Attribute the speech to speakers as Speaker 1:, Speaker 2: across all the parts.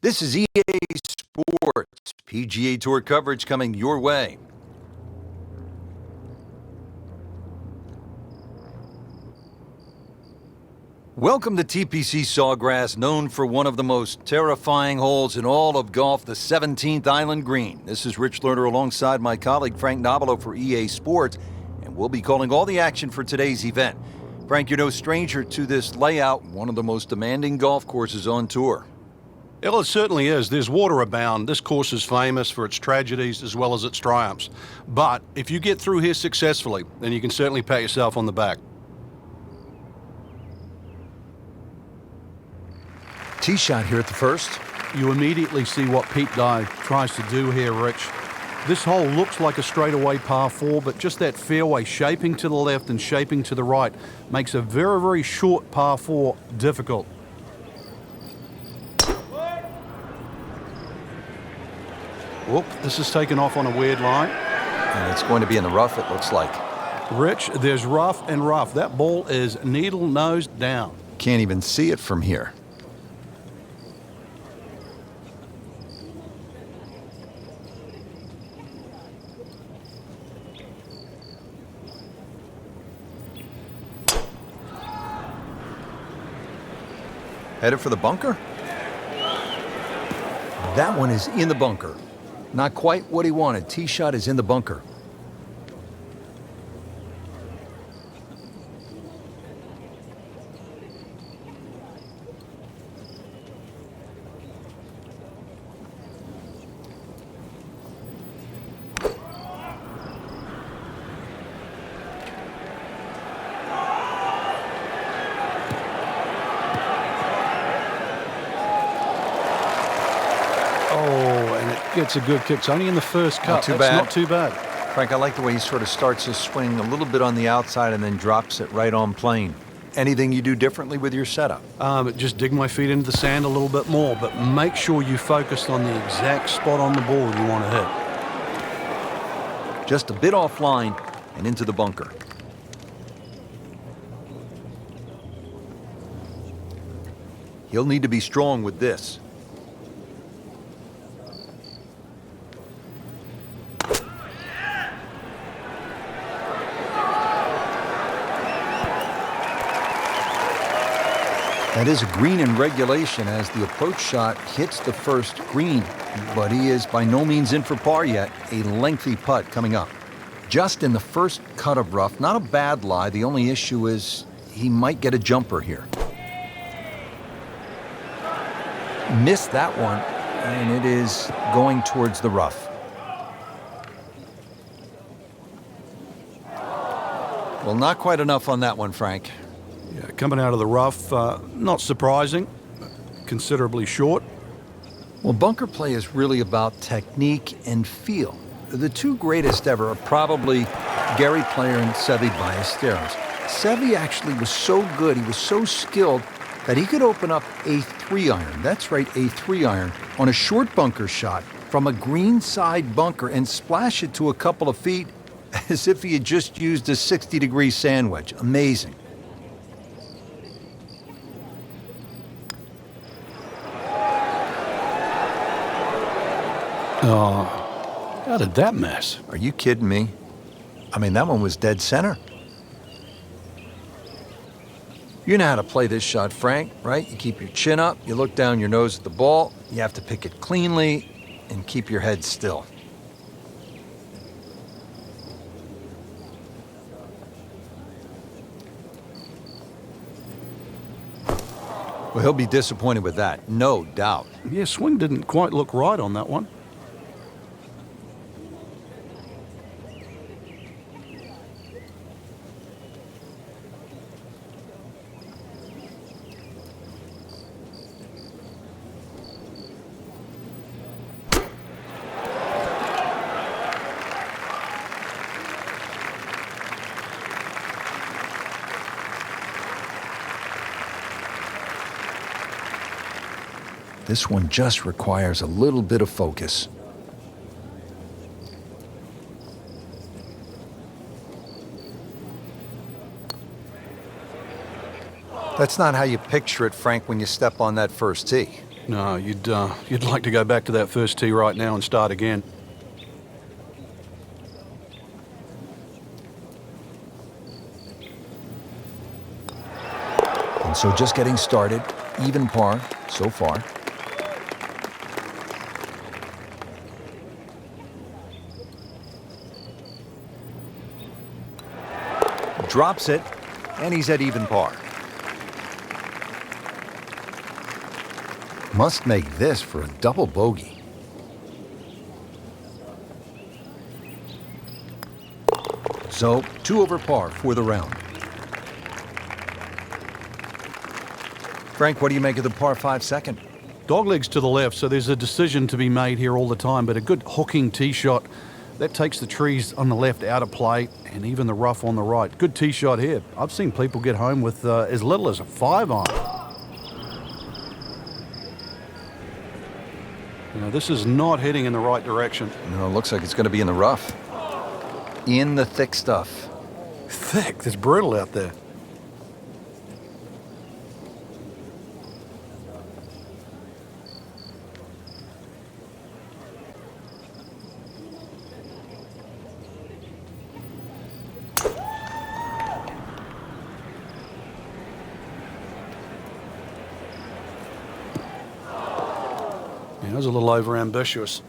Speaker 1: This is EA Sports, PGA Tour coverage coming your way. Welcome to TPC Sawgrass, known for one of the most terrifying holes in all of golf, the 17th Island Green. This is Rich Lerner alongside my colleague Frank Nobilo for EA Sports, and we'll be calling all the action for today's event. Frank, you're no stranger to this layout, one of the most demanding golf courses on tour.
Speaker 2: Well, it certainly is. There's water abound. This course is famous for its tragedies as well as its triumphs. But if you get through here successfully, then you can certainly pat yourself on the back.
Speaker 1: Tee shot here at the first.
Speaker 2: You immediately see what Pete Dye tries to do here, Rich. This hole looks like a straightaway par 4, but just that fairway shaping to the left and shaping to the right makes a very, very short par 4 difficult. Whoop, this is taken off on a weird line.
Speaker 1: And it's going to be in the rough, it looks like.
Speaker 2: Rich, there's rough and rough. That ball is needle nose down.
Speaker 1: Can't even see it from here. Headed for the bunker? That one is in the bunker. Not quite what he wanted. Tee shot is in the bunker.
Speaker 2: Gets a good kick. It's only in the first cut.
Speaker 1: Not too bad.
Speaker 2: Not too bad.
Speaker 1: Frank, I like the way he sort of starts his swing a little bit on the outside and then drops it right on plane. Anything you do differently with your setup?
Speaker 2: Just dig my feet into the sand a little bit more, but make sure you focus on the exact spot on the ball you want to hit.
Speaker 1: Just a bit offline and into the bunker. He'll need to be strong with this. That is a green in regulation as the approach shot hits the first green, but he is by no means in for par yet. A lengthy putt coming up. Just in the first cut of rough, not a bad lie. The only issue is he might get a jumper here. Missed that one, and it is going towards the rough. Well, not quite enough on that one, Frank.
Speaker 2: Yeah, coming out of the rough, not surprising, considerably short.
Speaker 1: Well, bunker play is really about technique and feel. The two greatest ever are probably Gary Player and Seve Ballesteros. Seve actually was so good, he was so skilled, that he could open up a 3-iron, that's right, a 3-iron, on a short bunker shot from a green side bunker and splash it to a couple of feet as if he had just used a 60-degree sand wedge. Amazing.
Speaker 2: Oh, how did that miss?
Speaker 1: Are you kidding me? I mean, that one was dead center. You know how to play this shot, Frank, right? You keep your chin up, you look down your nose at the ball, you have to pick it cleanly, and keep your head still. Well, he'll be disappointed with that, no doubt.
Speaker 2: Yeah, swing didn't quite look right on that one.
Speaker 1: This one just requires a little bit of focus. That's not how you picture it, Frank, when you step on that first tee.
Speaker 2: No, you'd like to go back to that first tee right now and start again.
Speaker 1: And so just getting started, even par so far. Drops it, and he's at even par. Must make this for a double bogey. So, 2 over par for the round. Frank, what do you make of the par 5 second?
Speaker 2: Doglegs to the left, so there's a decision to be made here all the time, but a good hooking tee shot, that takes the trees on the left out of play and even the rough on the right. Good tee shot here. I've seen people get home with as little as a 5-iron. You know, this is not heading in the right direction.
Speaker 1: No, it looks like it's going to be in the rough. In the thick stuff.
Speaker 2: Thick, it's brutal out there. That was a little over-ambitious.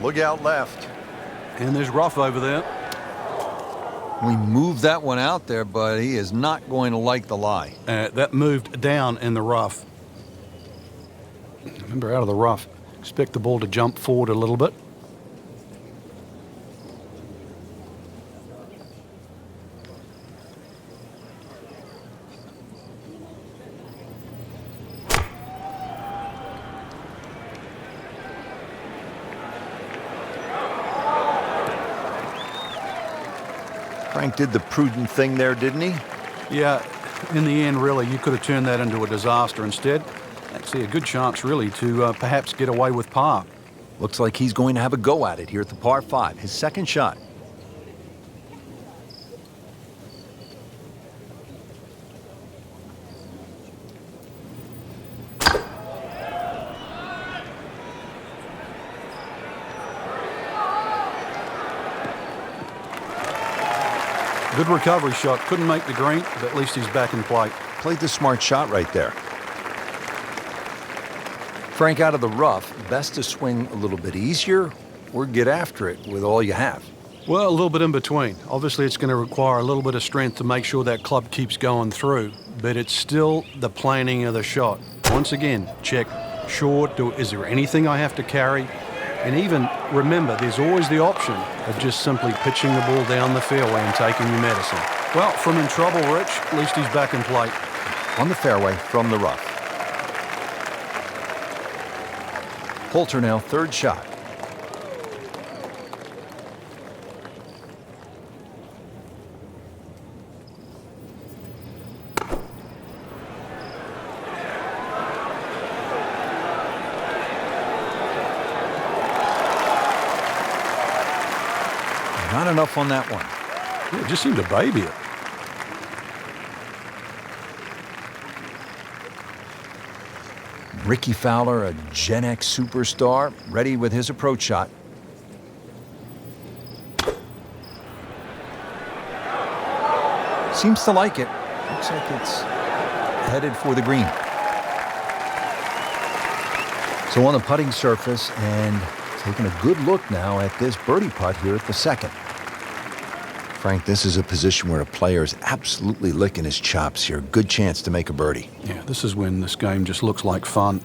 Speaker 1: Look out left.
Speaker 2: And there's rough over there.
Speaker 1: We moved that one out there, but he is not going to like the lie.
Speaker 2: That moved down in the rough. Remember, out of the rough, expect the ball to jump forward a little bit.
Speaker 1: Frank did the prudent thing there, didn't he?
Speaker 2: Yeah, in the end, really, you could have turned that into a disaster instead. I'd see a good chance, really, to perhaps get away with par.
Speaker 1: Looks like he's going to have a go at it here at the par 5, his second shot.
Speaker 2: Good recovery shot. Couldn't make the green, but at least he's back in play.
Speaker 1: Played the smart shot right there. Frank, out of the rough, best to swing a little bit easier or get after it with all you have?
Speaker 2: Well, a little bit in between. Obviously, it's going to require a little bit of strength to make sure that club keeps going through, but it's still the planning of the shot. Once again, check short. Is there anything I have to carry? And even remember, there's always the option of just simply pitching the ball down the fairway and taking your medicine. Well, from in trouble, Rich, at least he's back in play.
Speaker 1: On the fairway from the rough. Poulter now, third shot. Not enough on that one.
Speaker 2: Yeah, it just seemed to baby it.
Speaker 1: Ricky Fowler, a Gen X superstar, ready with his approach shot. Seems to like it. Looks like it's headed for the green. So on the putting surface, and taking a good look now at this birdie putt here at the second. Frank, this is a position where a player is absolutely licking his chops here. Good chance to make a birdie.
Speaker 2: Yeah, this is when this game just looks like fun.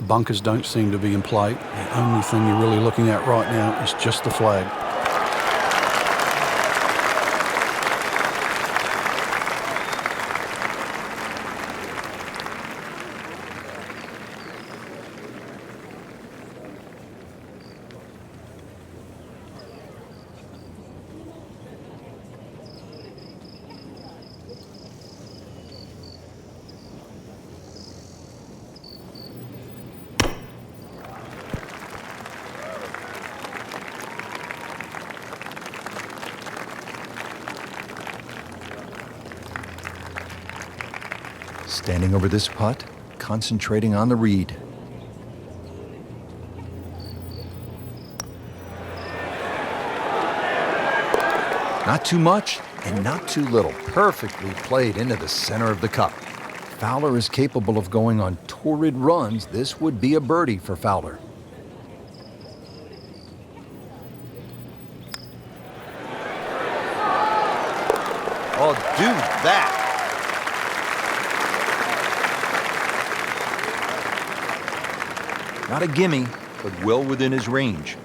Speaker 2: Bunkers don't seem to be in play. The only thing you're really looking at right now is just the flag.
Speaker 1: Standing over this putt, concentrating on the read. Not too much and not too little. Perfectly played into the center of the cup. Fowler is capable of going on torrid runs. This would be a birdie for Fowler. Oh, do that. Not a gimme, but well within his range.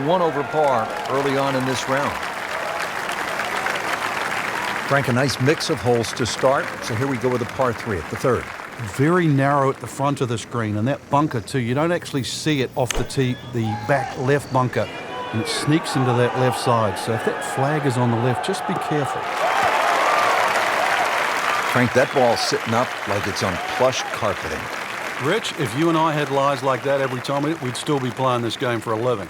Speaker 1: One over par early on in this round. Frank, a nice mix of holes to start. So here we go with a par 3 at the third.
Speaker 2: Very narrow at the front of this green, and that bunker too. You don't actually see it off the tee, the back left bunker, and it sneaks into that left side. So if that flag is on the left, just be careful.
Speaker 1: Frank, that ball's sitting up like it's on plush carpeting.
Speaker 2: Rich, if you and I had lies like that every time, we'd still be playing this game for a living.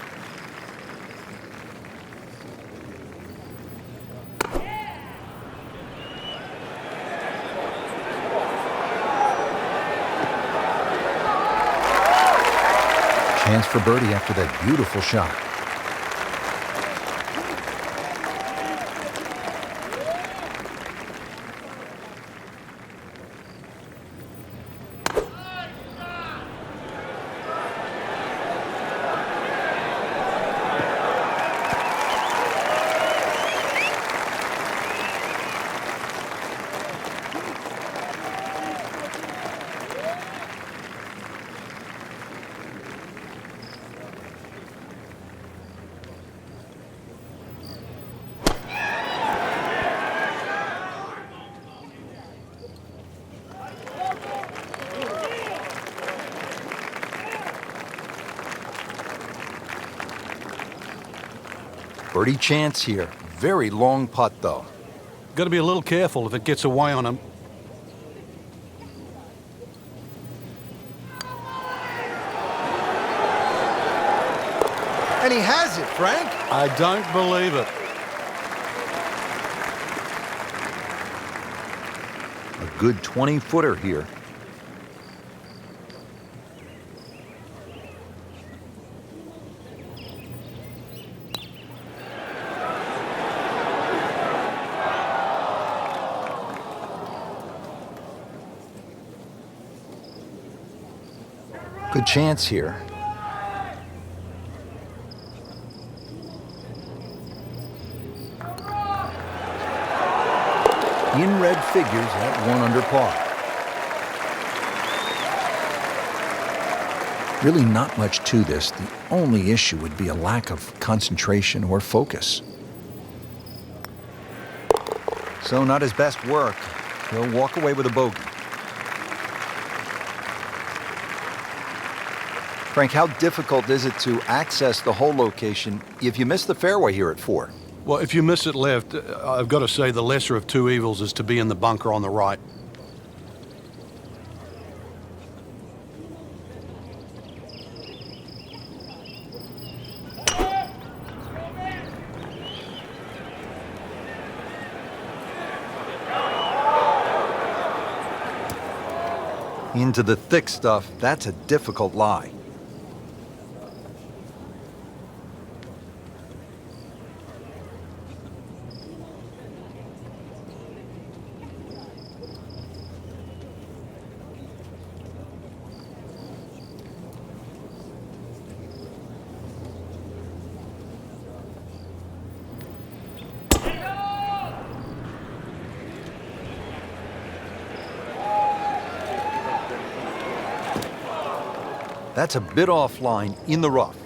Speaker 1: Chance for birdie after that beautiful shot. Birdie chance here. Very long putt, though.
Speaker 2: Got to be a little careful if it gets away on him.
Speaker 1: And he has it, Frank.
Speaker 2: I don't believe it.
Speaker 1: A good 20-footer here. Good chance here. In red figures at 1 under par. Really not much to this. The only issue would be a lack of concentration or focus. So not his best work. He'll walk away with a bogey. Frank, how difficult is it to access the hole location if you miss the fairway here at 4?
Speaker 2: Well, if you miss it left, I've got to say the lesser of two evils is to be in the bunker on the right.
Speaker 1: Into the thick stuff, that's a difficult lie. That's a bit offline in the rough.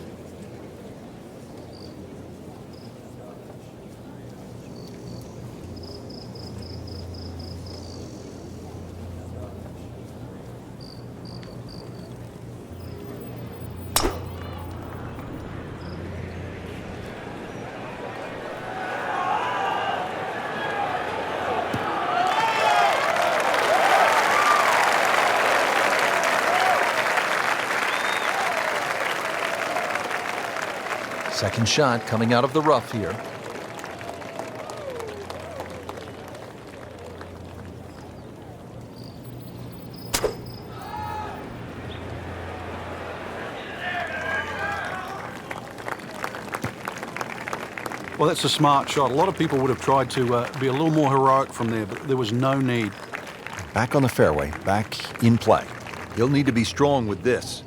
Speaker 1: Second shot coming out of the rough here.
Speaker 2: Well, that's a smart shot. A lot of people would have tried to be a little more heroic from there, but there was no need.
Speaker 1: Back on the fairway, back in play. He'll need to be strong with this.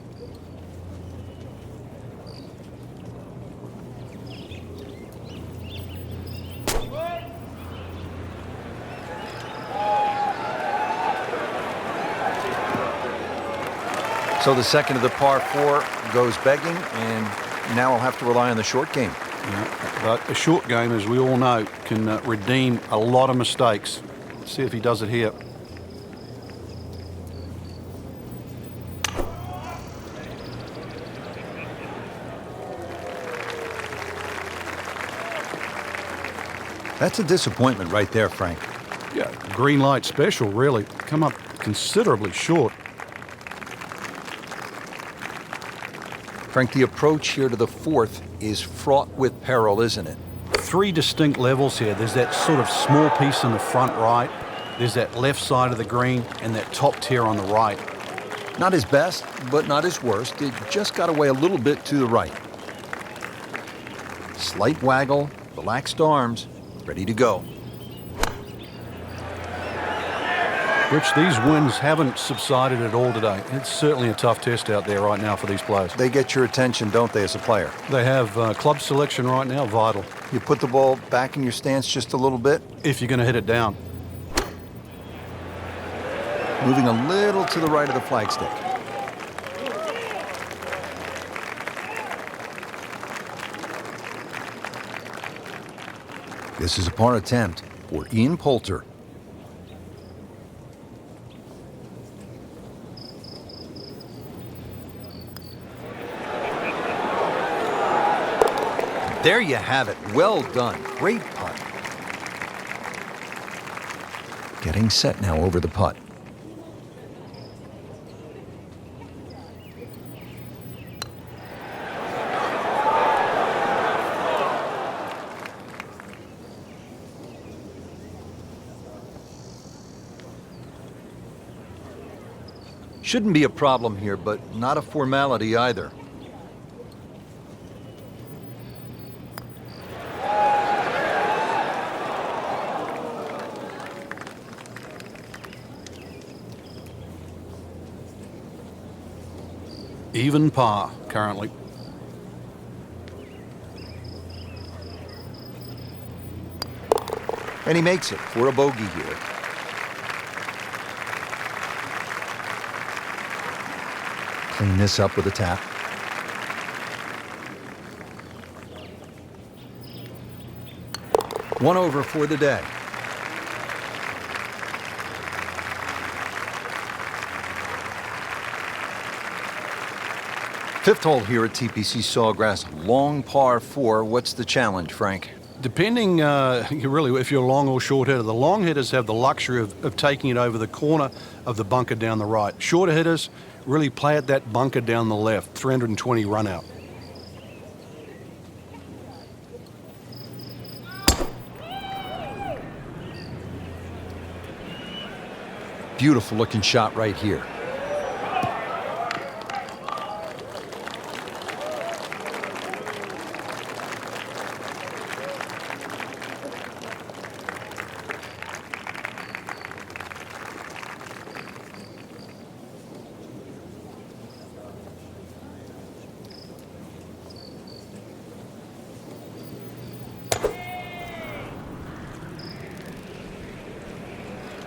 Speaker 1: So the second of the par 4 goes begging, and now I'll have to rely on the short game.
Speaker 2: Yeah, but a short game, as we all know, can redeem a lot of mistakes. Let's see if he does it here.
Speaker 1: That's a disappointment right there, Frank.
Speaker 2: Yeah, green light special, really. Come up considerably short.
Speaker 1: Frank, the approach here to the 4th is fraught with peril, isn't it?
Speaker 2: 3 distinct levels here. There's that sort of small piece in the front right. There's that left side of the green and that top tier on the right.
Speaker 1: Not his best, but not his worst. It just got away a little bit to the right. Slight waggle, relaxed arms, ready to go.
Speaker 2: Rich, these winds haven't subsided at all today. It's certainly a tough test out there right now for these players.
Speaker 1: They get your attention, don't they, as a player?
Speaker 2: They have club selection right now, vital.
Speaker 1: You put the ball back in your stance just a little bit.
Speaker 2: If you're going to hit it down.
Speaker 1: Moving a little to the right of the flagstick. This is a par attempt for Ian Poulter. There you have it. Well done. Great putt. Getting set now over the putt. Shouldn't be a problem here, but not a formality either.
Speaker 2: Even par currently.
Speaker 1: And he makes it for a bogey here. Clean this up with a tap. One over for the day. Fifth hole here at TPC Sawgrass, long par 4. What's the challenge, Frank?
Speaker 2: Depending, really, if you're a long or short hitter, the long hitters have the luxury of taking it over the corner of the bunker down the right. Shorter hitters really play at that bunker down the left, 320 run out.
Speaker 1: Beautiful looking shot right here.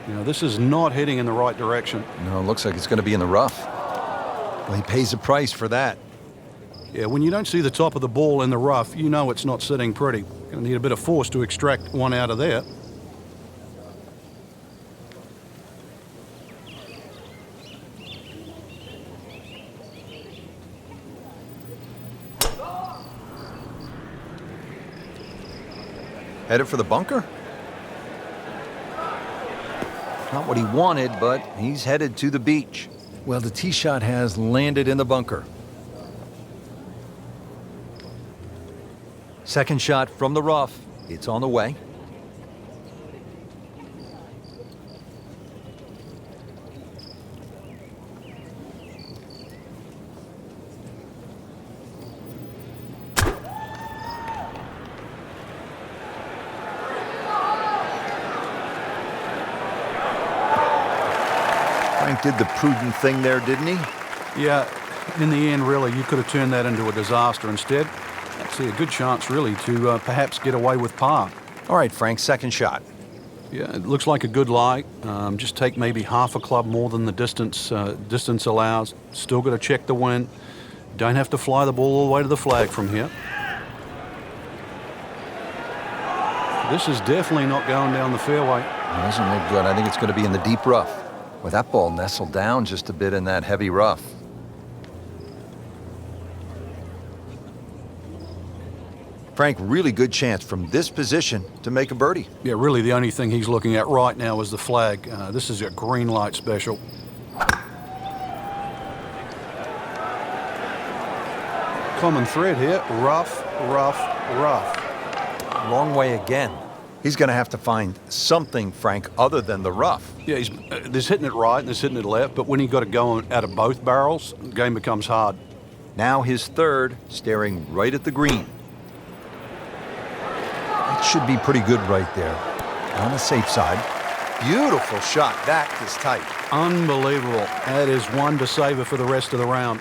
Speaker 2: You know, this is not heading in the right direction.
Speaker 1: No, it looks like it's going to be in the rough. Well, he pays a price for that.
Speaker 2: Yeah, when you don't see the top of the ball in the rough, you know it's not sitting pretty. Going to need a bit of force to extract one out of there.
Speaker 1: Headed for the bunker? Not what he wanted, but he's headed to the beach. Well, the tee shot has landed in the bunker. Second shot from the rough. It's on the way. Frank did the prudent thing there, didn't he?
Speaker 2: Yeah, in the end, really, you could have turned that into a disaster instead. Actually, a good chance, really, to perhaps get away with par.
Speaker 1: All right, Frank, second shot.
Speaker 2: Yeah, it looks like a good lie. Just take maybe half a club more than the distance allows. Still got to check the wind. Don't have to fly the ball all the way to the flag from here. This is definitely not going down the fairway.
Speaker 1: It doesn't look good. I think it's going to be in the deep rough. Well, that ball nestled down just a bit in that heavy rough. Frank, really good chance from this position to make a birdie.
Speaker 2: Yeah, really the only thing he's looking at right now is the flag. This is a green light special. Common thread here, rough, rough, rough.
Speaker 1: Long way again. He's going to have to find something, Frank, other than the rough.
Speaker 2: Yeah, there's hitting it right and there's hitting it left, but when you've got to go out of both barrels, the game becomes hard.
Speaker 1: Now his third, staring right at the green. That should be pretty good right there. On the safe side. Beautiful shot. That is tight.
Speaker 2: Unbelievable. That is one to savor for the rest of the round.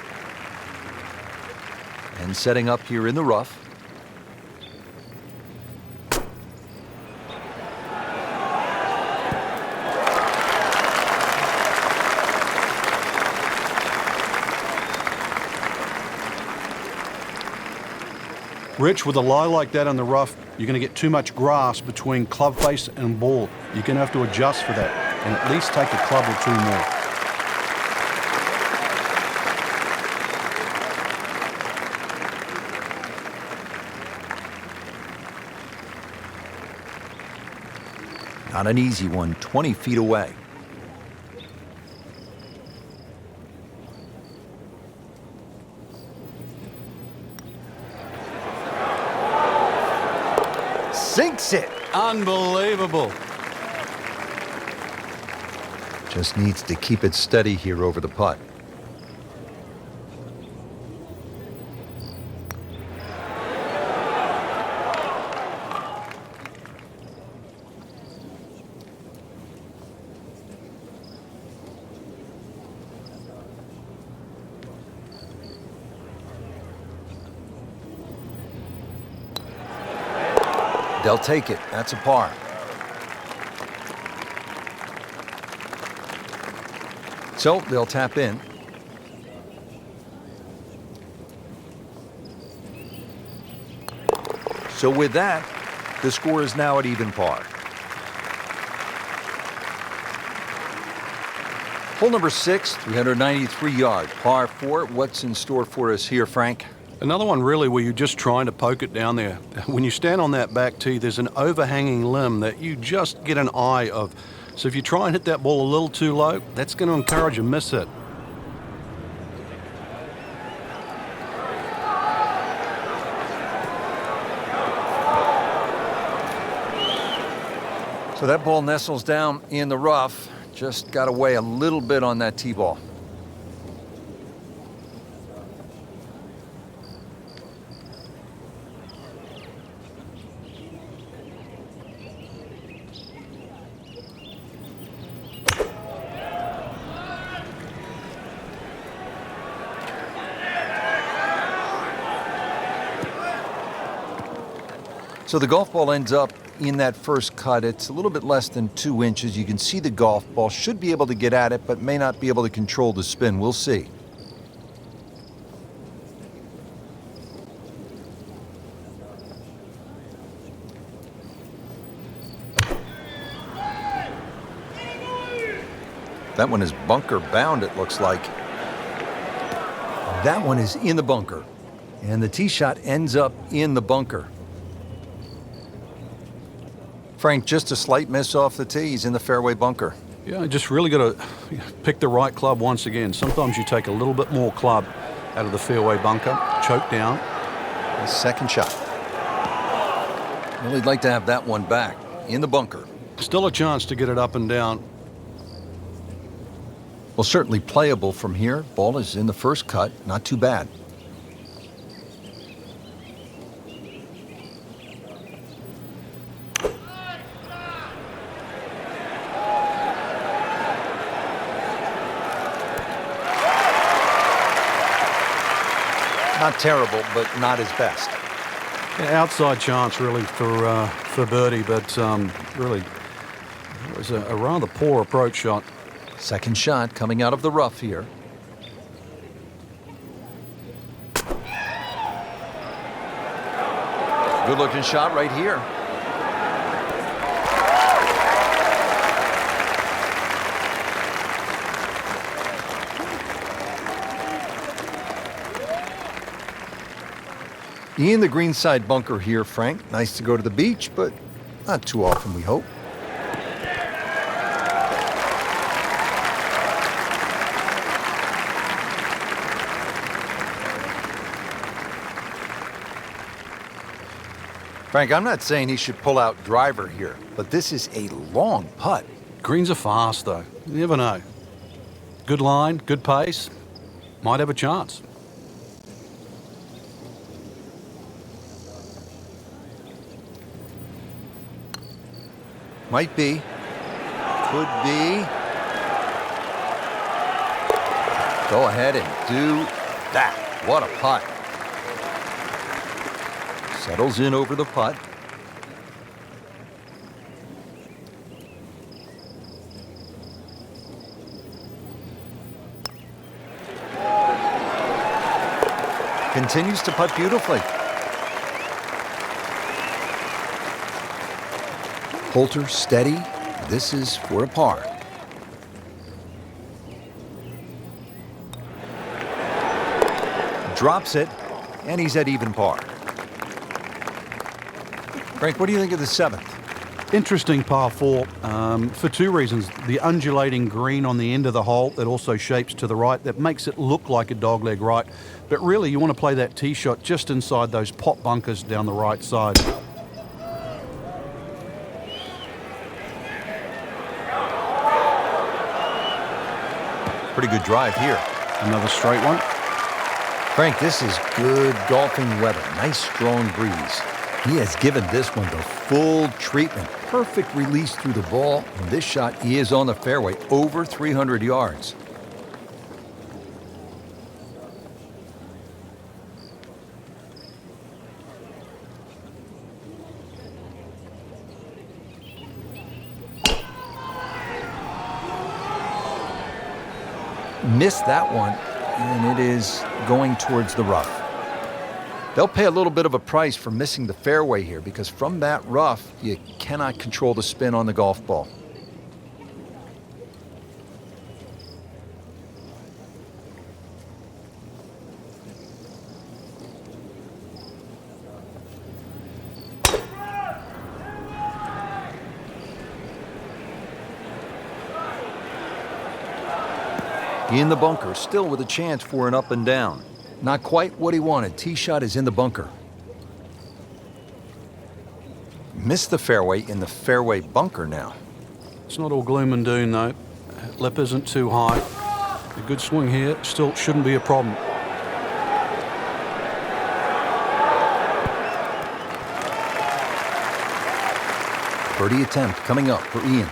Speaker 1: And setting up here in the rough.
Speaker 2: Rich, with a lie like that on the rough, you're going to get too much grass between club face and ball. You're going to have to adjust for that and at least take a club or two more.
Speaker 1: Not an easy one, 20 feet away. Sinks it.
Speaker 2: Unbelievable.
Speaker 1: Just needs to keep it steady here over the putt. They'll take it. That's a par. So they'll tap in. So with that, the score is now at even par. Hole number 6, 393 yards, par 4. What's in store for us here, Frank?
Speaker 2: Another one really where you're just trying to poke it down there. When you stand on that back tee, there's an overhanging limb that you just get an eye of. So if you try and hit that ball a little too low, that's going to encourage a miss hit.
Speaker 1: So that ball nestles down in the rough. Just got away a little bit on that tee ball. So the golf ball ends up in that first cut. It's a little bit less than 2 inches. You can see the golf ball. Should be able to get at it, but may not be able to control the spin. We'll see. That one is bunker bound, it looks like. That one is in the bunker. And the tee shot ends up in the bunker. Frank, just a slight miss off the tee. He's in the fairway bunker.
Speaker 2: Yeah, just really got to pick the right club once again. Sometimes you take a little bit more club out of the fairway bunker, choke down.
Speaker 1: The second shot. Well, he'd like to have that one back in the bunker.
Speaker 2: Still a chance to get it up and down.
Speaker 1: Well, certainly playable from here. Ball is in the first cut. Not too bad. Not terrible, but not his best.
Speaker 2: Yeah, outside chance really for birdie, but really it was a rather poor approach shot.
Speaker 1: Second shot coming out of the rough here. Good looking shot right here. In the greenside bunker here, Frank. Nice to go to the beach, but not too often, we hope. Frank, I'm not saying he should pull out driver here, but this is a long putt.
Speaker 2: Greens are fast, though. You never know. Good line, good pace. Might have a chance.
Speaker 1: Might be. Could be. Go ahead and do that. What a putt. Settles in over the putt. Continues to putt beautifully. Poulter steady. This is for a par. Drops it, and he's at even par. Frank, what do you think of the seventh?
Speaker 2: Interesting par 4 for two reasons. The undulating green on the end of the hole that also shapes to the right, that makes it look like a dogleg right. But really, you want to play that tee shot just inside those pot bunkers down the right side.
Speaker 1: Pretty good drive here.
Speaker 2: Another straight one.
Speaker 1: Frank, this is good golfing weather. Nice strong breeze. He has given this one the full treatment. Perfect release through the ball. And this shot is on the fairway, over 300 yards. Missed that one, and it is going towards the rough. They'll pay a little bit of a price for missing the fairway here, because from that rough, you cannot control the spin on the golf ball. In the bunker, still with a chance for an up and down. Not quite what he wanted. Tee shot is in the bunker. Missed the fairway in the fairway bunker now.
Speaker 2: It's not all gloom and doom, though. Lip isn't too high. A good swing here still shouldn't be a problem.
Speaker 1: Birdie attempt coming up for Ian.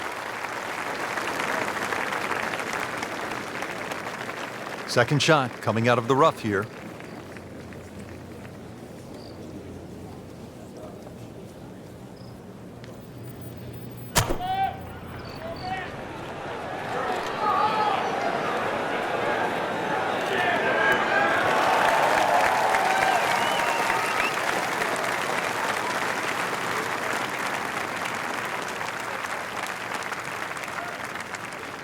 Speaker 1: Second shot coming out of the rough here.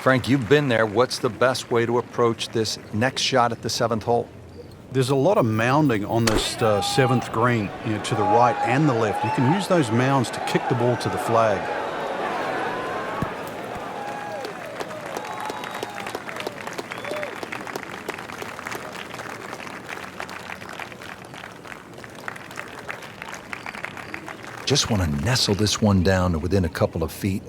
Speaker 1: Frank, you've been there. What's the best way to approach this next shot at the seventh hole?
Speaker 2: There's a lot of mounding on this seventh green, to the right and the left. You can use those mounds to kick the ball to the flag.
Speaker 1: just want to nestle this one down to within a couple of feet.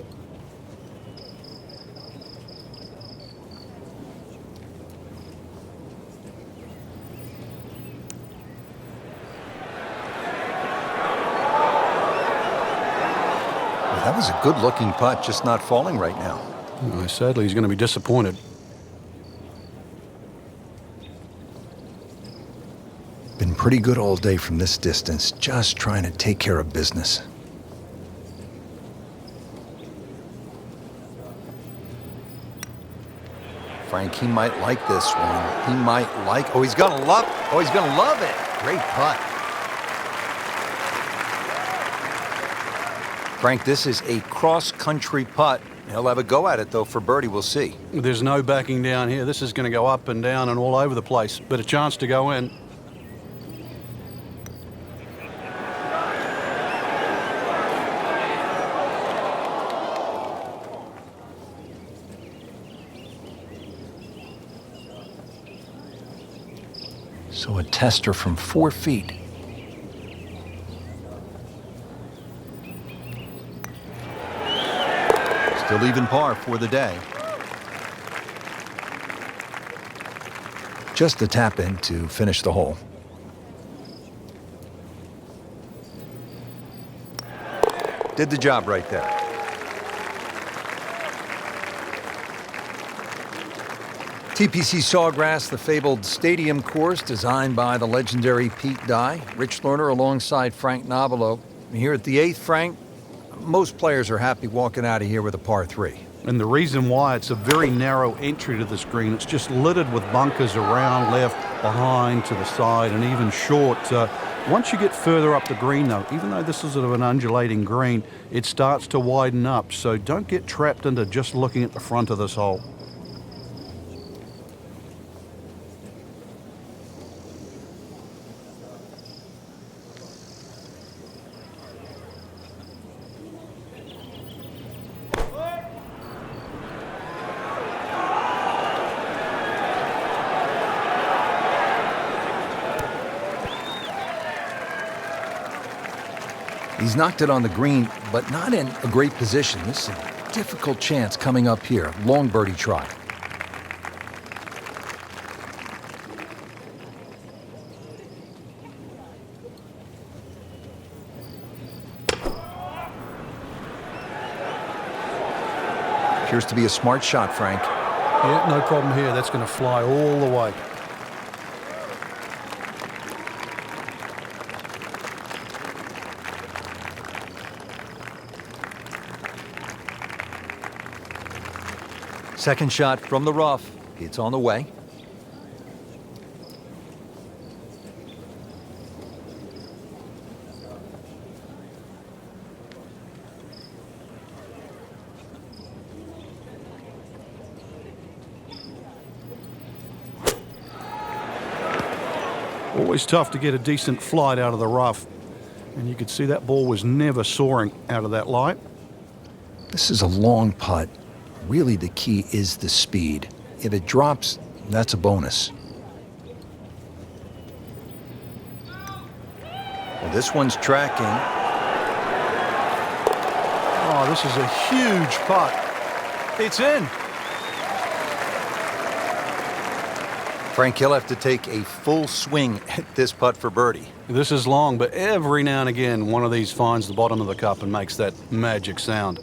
Speaker 1: Well, that was a good-looking putt, just not falling right now.
Speaker 2: Well, sadly, he's going to be disappointed.
Speaker 1: Been pretty good all day from this distance, just trying to take care of business. Frank, he might like this one. He might like, oh, he's gonna love it. Great putt. Frank, this is a cross-country putt. He'll have a go at it, though, for birdie. We'll see.
Speaker 2: There's no backing down here. This is going to go up and down and all over the place, but a chance to go in.
Speaker 1: So a tester from 4 feet. Still even par for the day. Just a tap in to finish the hole. Did the job right there. TPC Sawgrass, the fabled stadium course designed by the legendary Pete Dye. Rich Lerner alongside Frank Nobilo. Here at the 8th, Frank, most players are happy walking out of here with a par 3.
Speaker 2: And the reason why, it's a very narrow entry to this green. It's just littered with bunkers around, left, behind, to the side, and even short. Once you get further up the green, though, even though this is sort of an undulating green, it starts to widen up. So don't get trapped into just looking at the front of this hole.
Speaker 1: He's knocked it on the green, but not in a great position. This is a difficult chance coming up here. Long birdie try. Appears to be a smart shot, Frank.
Speaker 2: Yeah, no problem here. That's going to fly all the way.
Speaker 1: Second shot from the rough. It's on the way.
Speaker 2: Always tough to get a decent flight out of the rough. And you could see that ball was never soaring out of that light.
Speaker 1: This is a long putt. Really, the key is the speed. If it drops, that's a bonus. Well, this one's tracking.
Speaker 2: Oh, this is a huge putt. It's in.
Speaker 1: Frank, he'll have to take a full swing at this putt for birdie.
Speaker 2: This is long, but every now and again, one of these finds the bottom of the cup and makes that magic sound.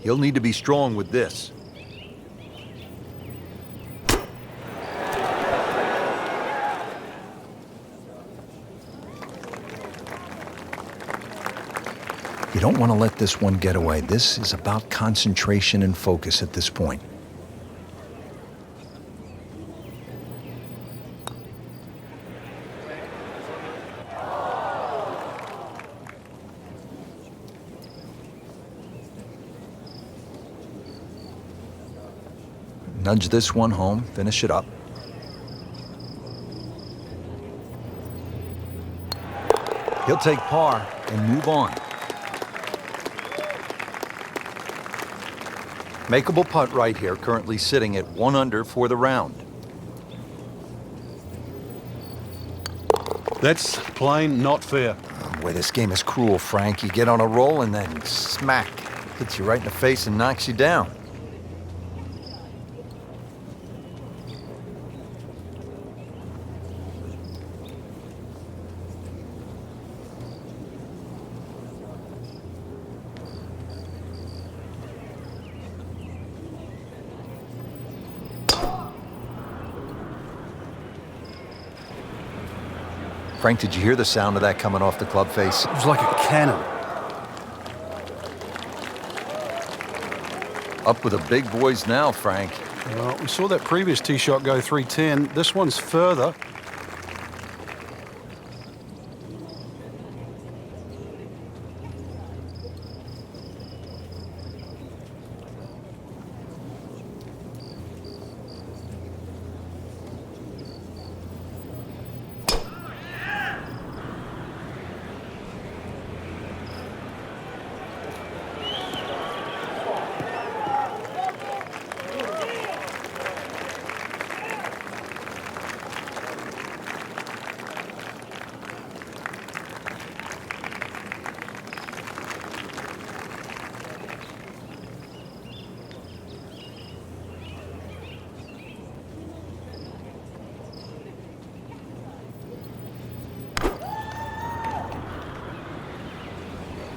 Speaker 1: He'll need to be strong with this. You don't want to let this one get away. This is about concentration and focus at this point. Nudge this one home, finish it up. He'll take par and move on. Makeable putt right here, currently sitting at 1 under for the round.
Speaker 2: That's plain not fair.
Speaker 1: Boy, this game is cruel, Frank. You get on a roll and then smack. Hits you right in the face and knocks you down. Frank, did you hear the sound of that coming off the club face?
Speaker 2: It was like a cannon.
Speaker 1: Up with the big boys now, Frank.
Speaker 2: Well, we saw that previous tee shot go 310. This one's further.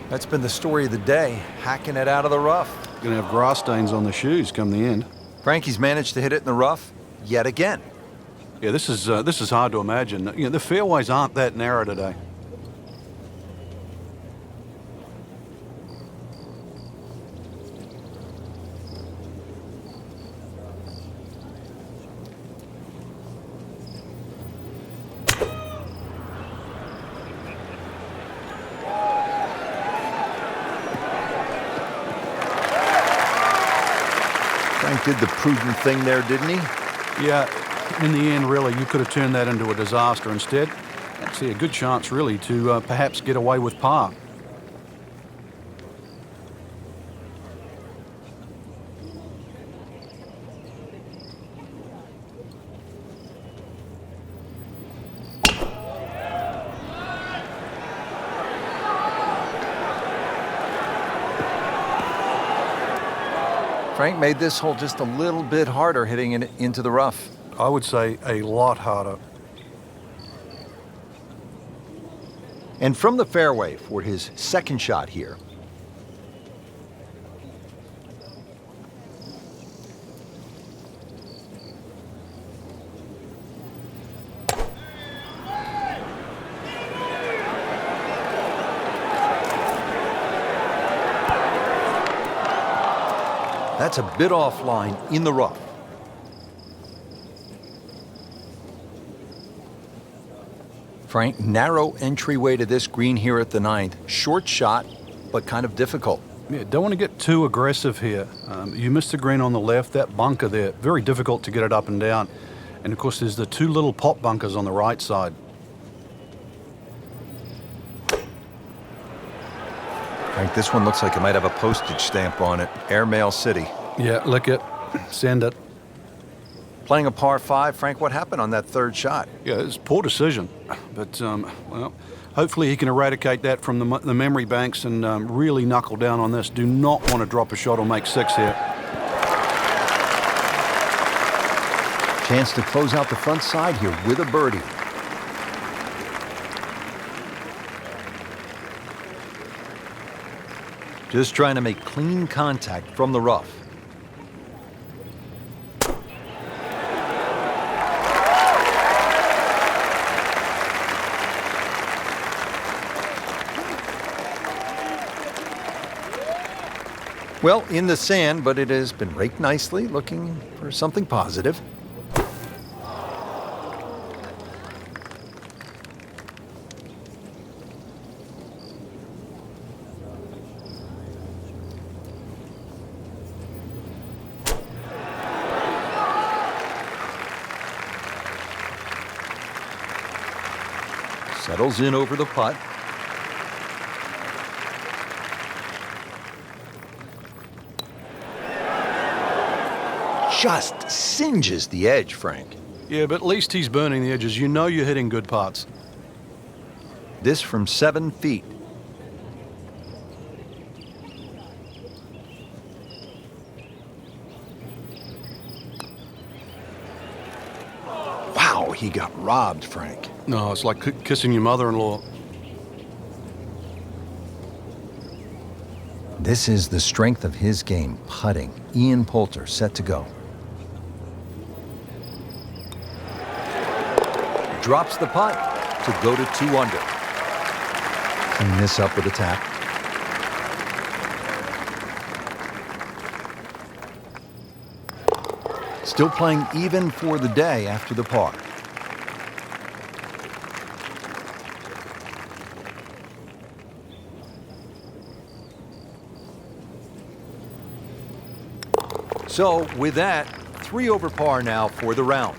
Speaker 1: That's been the story of the day, hacking it out of the rough.
Speaker 2: Going to have grass stains on the shoes come the end.
Speaker 1: Frankie's managed to hit it in the rough yet again.
Speaker 2: Yeah, this is hard to imagine. You know, the fairways aren't that narrow today.
Speaker 1: Frank did the prudent thing there, didn't he?
Speaker 2: Yeah, in the end, really, you could have turned that into a disaster. Instead, actually a good chance, really, to perhaps get away with par.
Speaker 1: Frank made this hole just a little bit harder hitting it into the rough.
Speaker 2: I would say a lot harder.
Speaker 1: And from the fairway for his second shot here. That's a bit offline in the rough. Frank, narrow entryway to this green here at the 9th. Short shot, but kind of difficult.
Speaker 2: Yeah, don't want to get too aggressive here. You missed the green on the left, that bunker there, very difficult to get it up and down. And of course, there's the two little pop bunkers on the right side.
Speaker 1: Frank, this one looks like it might have a postage stamp on it. Airmail City.
Speaker 2: Yeah, lick it, send it.
Speaker 1: Playing a par 5, Frank, what happened on that third shot?
Speaker 2: Yeah, it's a poor decision. But, well, hopefully he can eradicate that from the memory banks and really knuckle down on this. Do not want to drop a shot or make 6 here.
Speaker 1: Chance to close out the front side here with a birdie. Just trying to make clean contact from the rough. Well, in the sand, but it has been raked nicely, looking for something positive. Settles in over the putt. just singes the edge, Frank.
Speaker 2: Yeah, but at least he's burning the edges. You know you're hitting good parts.
Speaker 1: This from 7 feet. Wow, he got robbed, Frank.
Speaker 2: No, it's like kissing your mother-in-law.
Speaker 1: This is the strength of his game, putting. Ian Poulter set to go. Drops the putt to go to 2 under. Clean this up with a tap. Still playing even for the day after the par. So with that, 3 over par now for the round.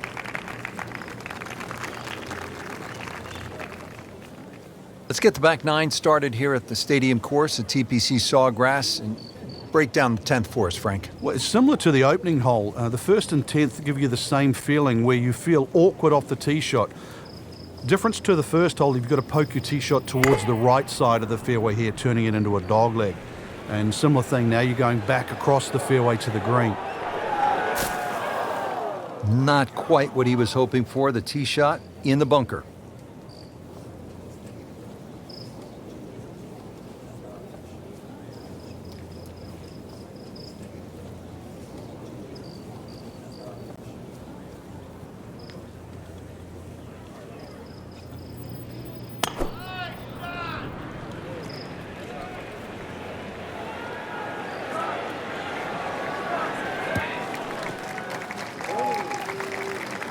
Speaker 1: Let's get the back 9 started here at the stadium course at TPC Sawgrass and break down the 10th for us, Frank.
Speaker 2: Well, it's similar to the opening hole. The first and 10th give you the same feeling where you feel awkward off the tee shot. Difference to the first hole, you've got to poke your tee shot towards the right side of the fairway here, turning it into a dogleg. And similar thing, now you're going back across the fairway to the green.
Speaker 1: Not quite what he was hoping for, the tee shot in the bunker.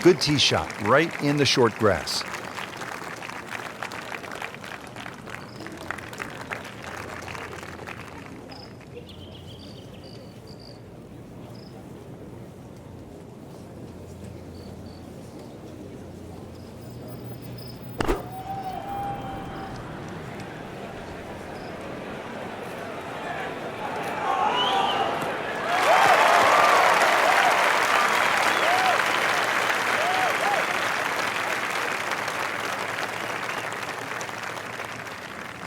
Speaker 1: Good tee shot right in the short grass.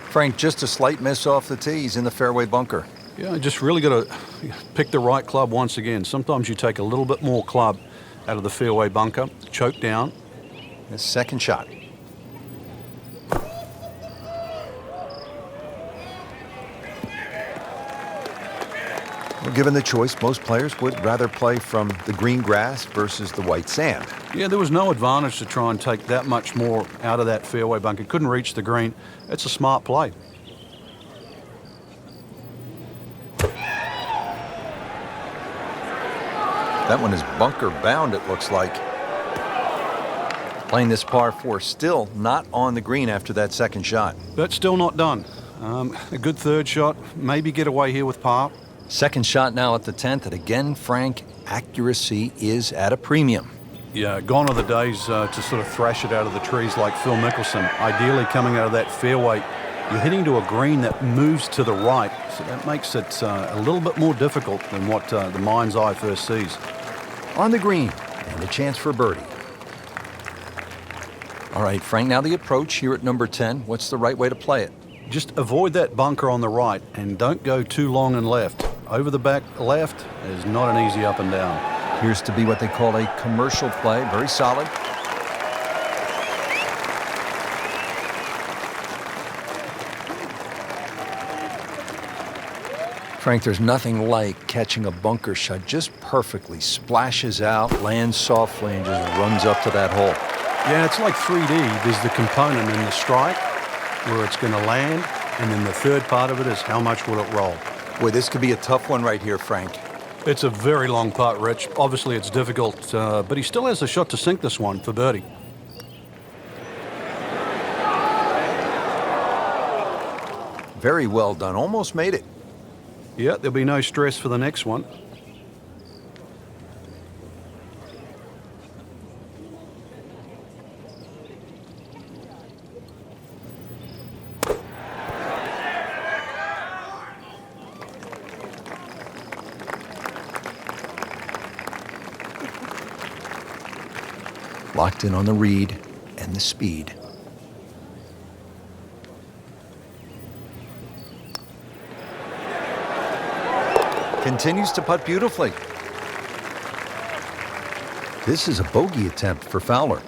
Speaker 1: Frank, just a slight miss off the tee. He's in the fairway bunker.
Speaker 2: Yeah, just really got to pick the right club once again. Sometimes you take a little bit more club out of the fairway bunker, choke down.
Speaker 1: His second shot. Well, given the choice, most players would rather play from the green grass versus the white sand.
Speaker 2: Yeah, there was no advantage to try and take that much more out of that fairway bunker. Couldn't reach the green. It's a smart play.
Speaker 1: That one is bunker bound, it looks like. Playing this par 4, still not on the green after that second shot.
Speaker 2: But still not done. A good third shot. Maybe get away here with par.
Speaker 1: Second shot now at the 10th, and again, Frank, accuracy is at a premium.
Speaker 2: Yeah, gone are the days to sort of thrash it out of the trees like Phil Mickelson. Ideally, coming out of that fairway, you're hitting to a green that moves to the right, so that makes it a little bit more difficult than what the mind's eye first sees.
Speaker 1: On the green, and a chance for birdie. All right, Frank, now the approach here at number 10. What's the right way to play it?
Speaker 2: Just avoid that bunker on the right and don't go too long and left. Over the back left is not an easy up and down.
Speaker 1: Appears to be what they call a commercial play. Very solid. Frank, there's nothing like catching a bunker shot just perfectly. Splashes out, lands softly, and just runs up to that hole.
Speaker 2: Yeah, it's like 3D. There's the component in the strike where it's going to land, and then the third part of it is how much will it roll.
Speaker 1: Boy, this could be a tough one right here, Frank.
Speaker 2: It's a very long putt, Rich. Obviously, it's difficult, but he still has a shot to sink this one for birdie.
Speaker 1: Very well done. Almost made it.
Speaker 2: Yeah, there'll be no stress for the next one.
Speaker 1: locked in on the read and the speed. Continues to putt beautifully. This is a bogey attempt for Fowler.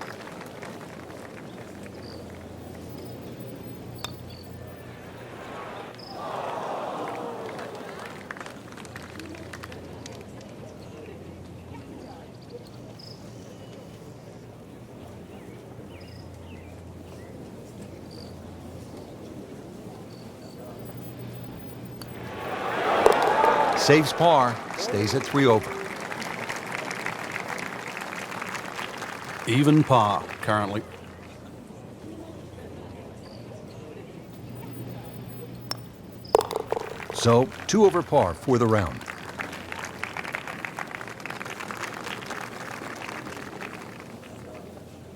Speaker 1: Saves par, stays at 3 over.
Speaker 2: Even par currently.
Speaker 1: So 2 over par for the round.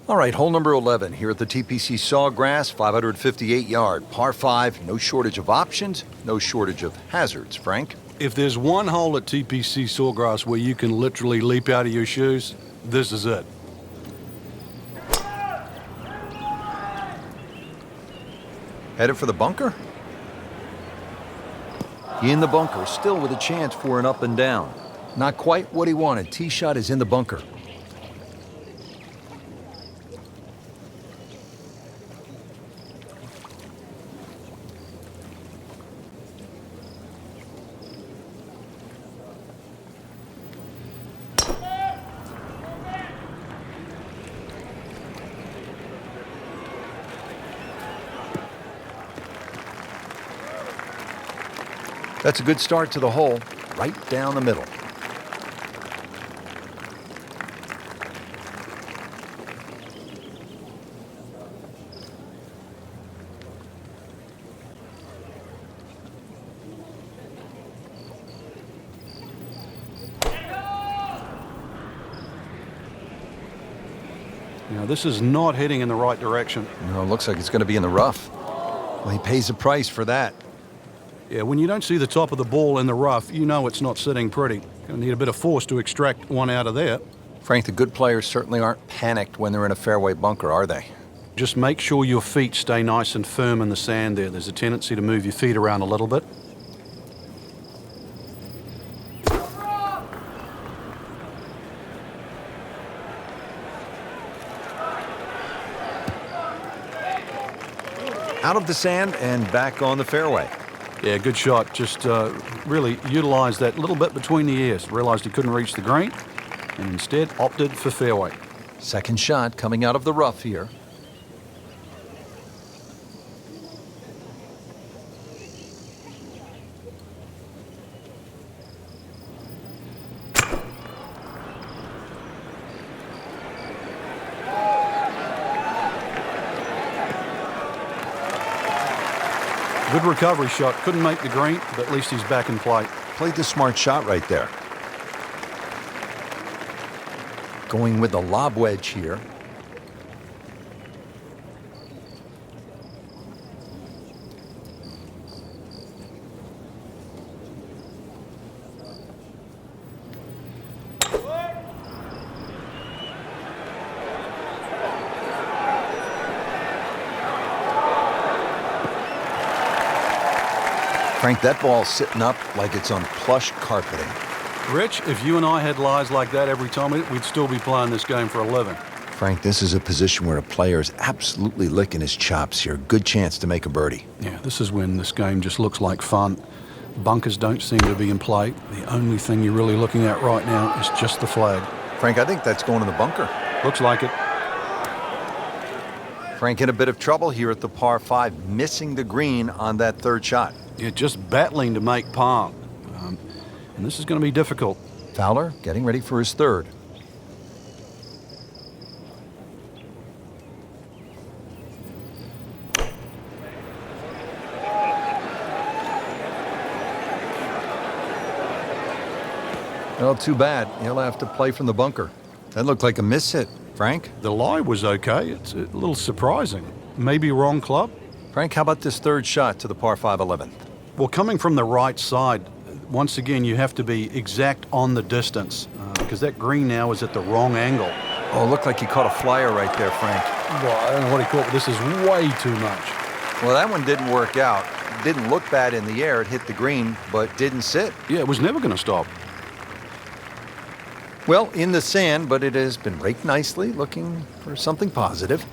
Speaker 1: All right, hole number 11 here at the TPC Sawgrass, 558-yard, par 5, no shortage of options, no shortage of hazards. Frank?
Speaker 2: If there's one hole at TPC Sawgrass where you can literally leap out of your shoes, this is it.
Speaker 1: Headed for the bunker? In the bunker, still with a chance for an up and down. Not quite what he wanted. Tee shot is in the bunker. That's a good start to the hole, right down the middle.
Speaker 2: Now, this is not heading in the right direction.
Speaker 1: No, it looks like it's going to be in the rough. Well, he pays the price for that.
Speaker 2: Yeah, when you don't see the top of the ball in the rough, you know it's not sitting pretty. Gonna need a bit of force to extract one out of there.
Speaker 1: Frank, the good players certainly aren't panicked when they're in a fairway bunker, are they?
Speaker 2: Just make sure your feet stay nice and firm in the sand there. There's a tendency to move your feet around a little bit.
Speaker 1: Out of the sand and back on the fairway.
Speaker 2: Yeah, good shot. Just really utilized that little bit between the ears. Realized he couldn't reach the green and instead opted for fairway.
Speaker 1: Second shot coming out of the rough here.
Speaker 2: Good recovery shot. Couldn't make the green, but at least he's back in play.
Speaker 1: Played the smart shot right there. Going with the lob wedge here. Frank, that ball's sitting up like it's on plush carpeting.
Speaker 2: Rich, if you and I had lies like that every time, we'd still be playing this game for 11.
Speaker 1: Frank, this is a position where a player is absolutely licking his chops here. Good chance to make a birdie.
Speaker 2: Yeah, this is when this game just looks like fun. Bunkers don't seem to be in play. The only thing you're really looking at right now is just the flag.
Speaker 1: Frank, I think that's going in the bunker.
Speaker 2: Looks like it.
Speaker 1: Frank in a bit of trouble here at the par 5, missing the green on that third shot.
Speaker 2: Yeah, just battling to make par. And this is going to be difficult.
Speaker 1: Fowler getting ready for his third. Well, too bad. He'll have to play from the bunker. That looked like a miss hit, Frank.
Speaker 2: The lie was okay. It's a little surprising. Maybe wrong club.
Speaker 1: Frank, how about this third shot to the par 5 11th?
Speaker 2: Well, coming from the right side, once again, you have to be exact on the distance because that green now is at the wrong angle.
Speaker 1: Oh, looked like he caught a flyer right there, Frank.
Speaker 2: Well, I don't know what he caught, but this is way too much.
Speaker 1: Well, that one didn't work out. Didn't look bad in the air. It hit the green, but didn't sit.
Speaker 2: Yeah, it was never going to stop.
Speaker 1: Well, in the sand, but it has been raked nicely, looking for something positive.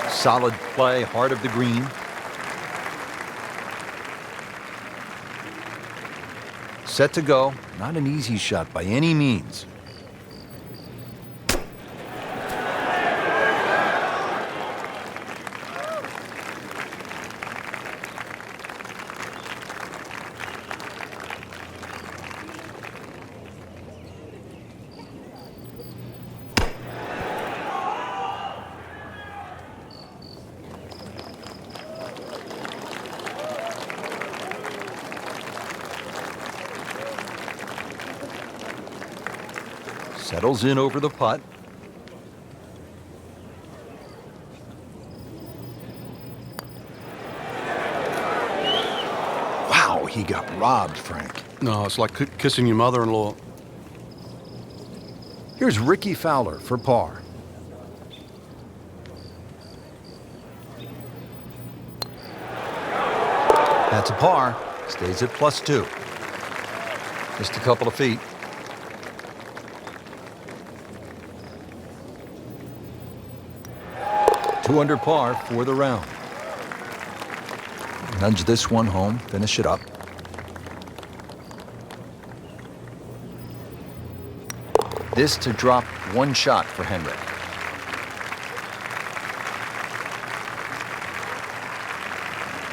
Speaker 1: Solid play, heart of the green. Set to go. Not an easy shot by any means. Settles in over the putt. Wow, he got robbed, Frank.
Speaker 2: No, it's like kissing your mother-in-law.
Speaker 1: Here's Ricky Fowler for par. That's a par. Stays at +2. Just a couple of feet. Two under par for the round. Nudge this one home, finish it up. This to drop one shot for Henrik.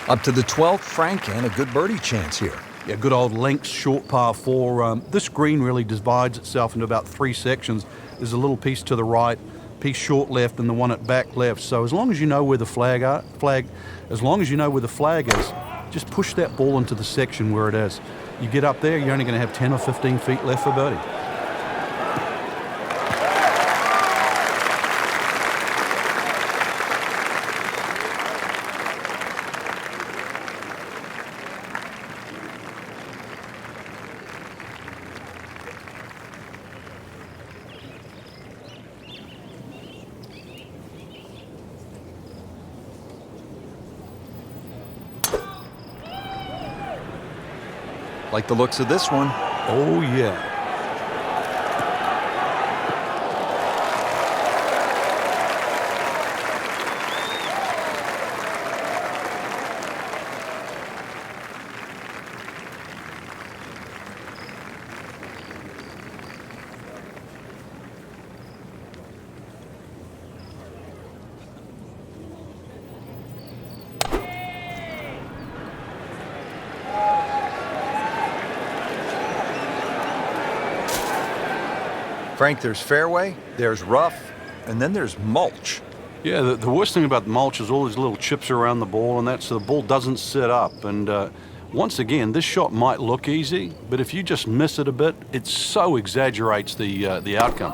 Speaker 1: Up to the 12th, Frank, and a good birdie chance here.
Speaker 2: Yeah, good old length, short par 4. This green really divides itself into about 3 sections. There's a little piece to the right, piece short left, and the one at back left. So as long as you know where the flag is, just push that ball into the section where it is. You get up there, you're only going to have 10 or 15 feet left for birdie.
Speaker 1: Like the looks of this one.
Speaker 2: Oh, yeah.
Speaker 1: Frank, there's fairway, there's rough, and then there's mulch.
Speaker 2: Yeah, the worst thing about the mulch is all these little chips around the ball, and that's so the ball doesn't sit up. And once again, this shot might look easy, but if you just miss it a bit, it so exaggerates the outcome.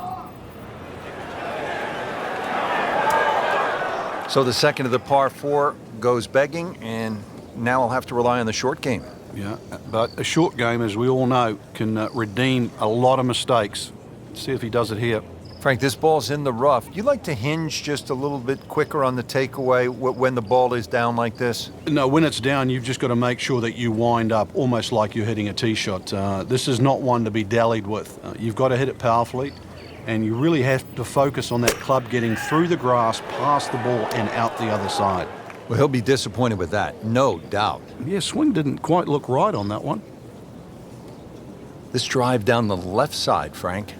Speaker 1: So the second of the par 4 goes begging, and now I'll have to rely on the short game.
Speaker 2: Yeah, but a short game, as we all know, can redeem a lot of mistakes. See if he does it here.
Speaker 1: Frank, this ball's in the rough. You like to hinge just a little bit quicker on the takeaway when the ball is down like this?
Speaker 2: No, when it's down, you've just got to make sure that you wind up almost like you're hitting a tee shot. This is not one to be dallied with. You've got to hit it powerfully, and you really have to focus on that club getting through the grass, past the ball, and out the other side.
Speaker 1: Well, he'll be disappointed with that, no doubt.
Speaker 2: Yeah, swing didn't quite look right on that one.
Speaker 1: This drive down the left side, Frank.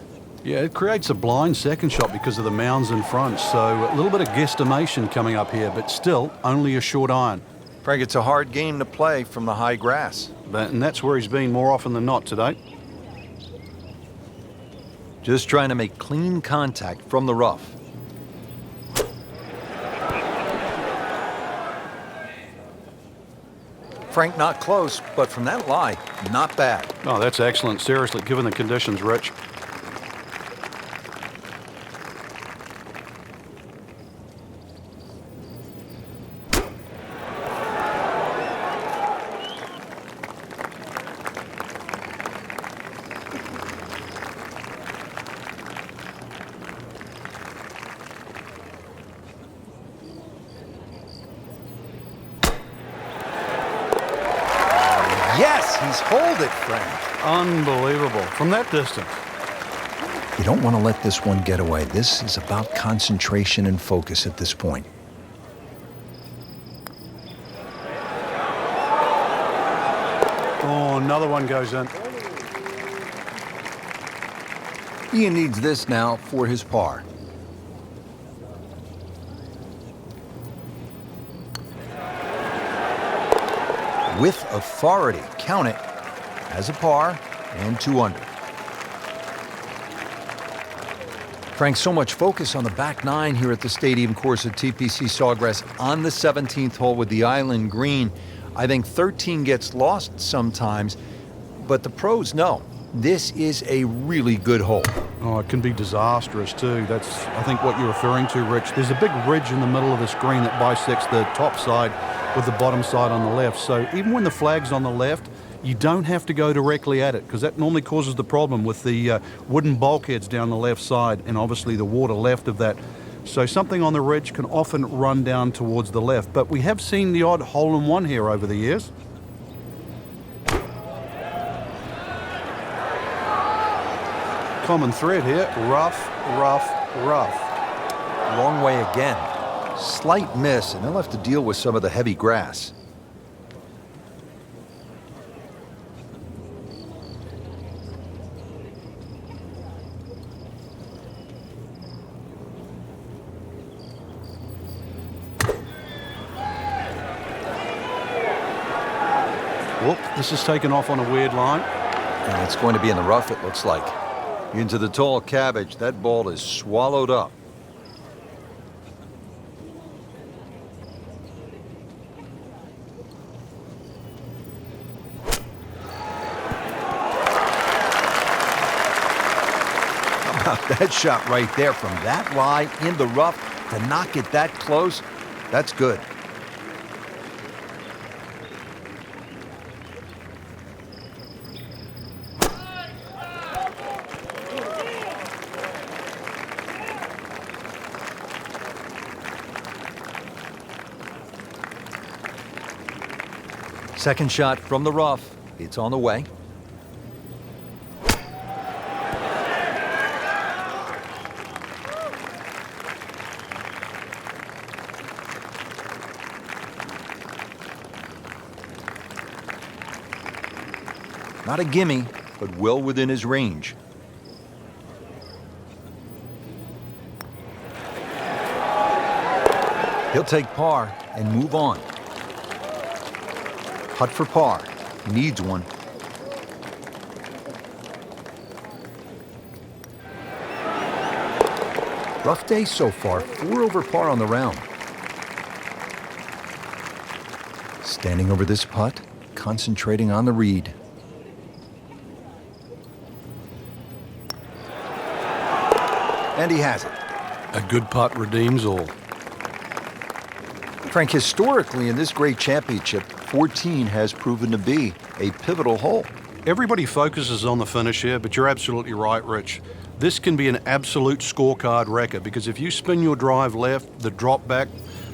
Speaker 2: Yeah, it creates a blind second shot because of the mounds in front, so a little bit of guesstimation coming up here, but still only a short iron.
Speaker 1: Frank, it's a hard game to play from the high grass.
Speaker 2: And that's where he's been more often than not today.
Speaker 1: Just trying to make clean contact from the rough. Frank, not close, but from that lie, not bad.
Speaker 2: Oh, that's excellent. Seriously, given the conditions, Rich.
Speaker 1: he's holed it, Frank.
Speaker 2: Unbelievable. From that distance.
Speaker 1: You don't want to let this one get away. This is about concentration and focus at this point.
Speaker 2: Oh, another one goes in.
Speaker 1: Ian needs this now for his par. With authority, count it as a par and 2 under. Frank, so much focus on the back nine here at the stadium course at TPC Sawgrass on the 17th hole with the island green. I think 13 gets lost sometimes, but the pros know this is a really good hole.
Speaker 2: Oh, it can be disastrous too. That's, I think, what you're referring to, Rich. There's a big ridge in the middle of the screen that bisects the top side with the bottom side on the left. So even when the flag's on the left, you don't have to go directly at it, because that normally causes the problem with the wooden bulkheads down the left side and obviously the water left of that. So something on the ridge can often run down towards the left. But we have seen the odd hole-in-one here over the years. Common thread here, rough, rough, rough.
Speaker 1: Long way again. Slight miss, and they'll have to deal with some of the heavy grass.
Speaker 2: Whoop, this is taken off on a weird line.
Speaker 1: And it's going to be in the rough, it looks like. Into the tall cabbage. That ball is swallowed up. How about that shot right there from that lie in the rough to knock it that close? That's good. Second shot from the rough. It's on the way. Not a gimme, but well within his range. He'll take par and move on. Putt for par. Needs one. Rough day so far. 4 over par on the round. Standing over this putt, concentrating on the read. And he has it.
Speaker 2: A good putt redeems all.
Speaker 1: Frank, historically in this great championship, 14 has proven to be a pivotal hole.
Speaker 2: Everybody focuses on the finish here, but you're absolutely right, Rich. This can be an absolute scorecard wrecker, because if you spin your drive left, the drop back,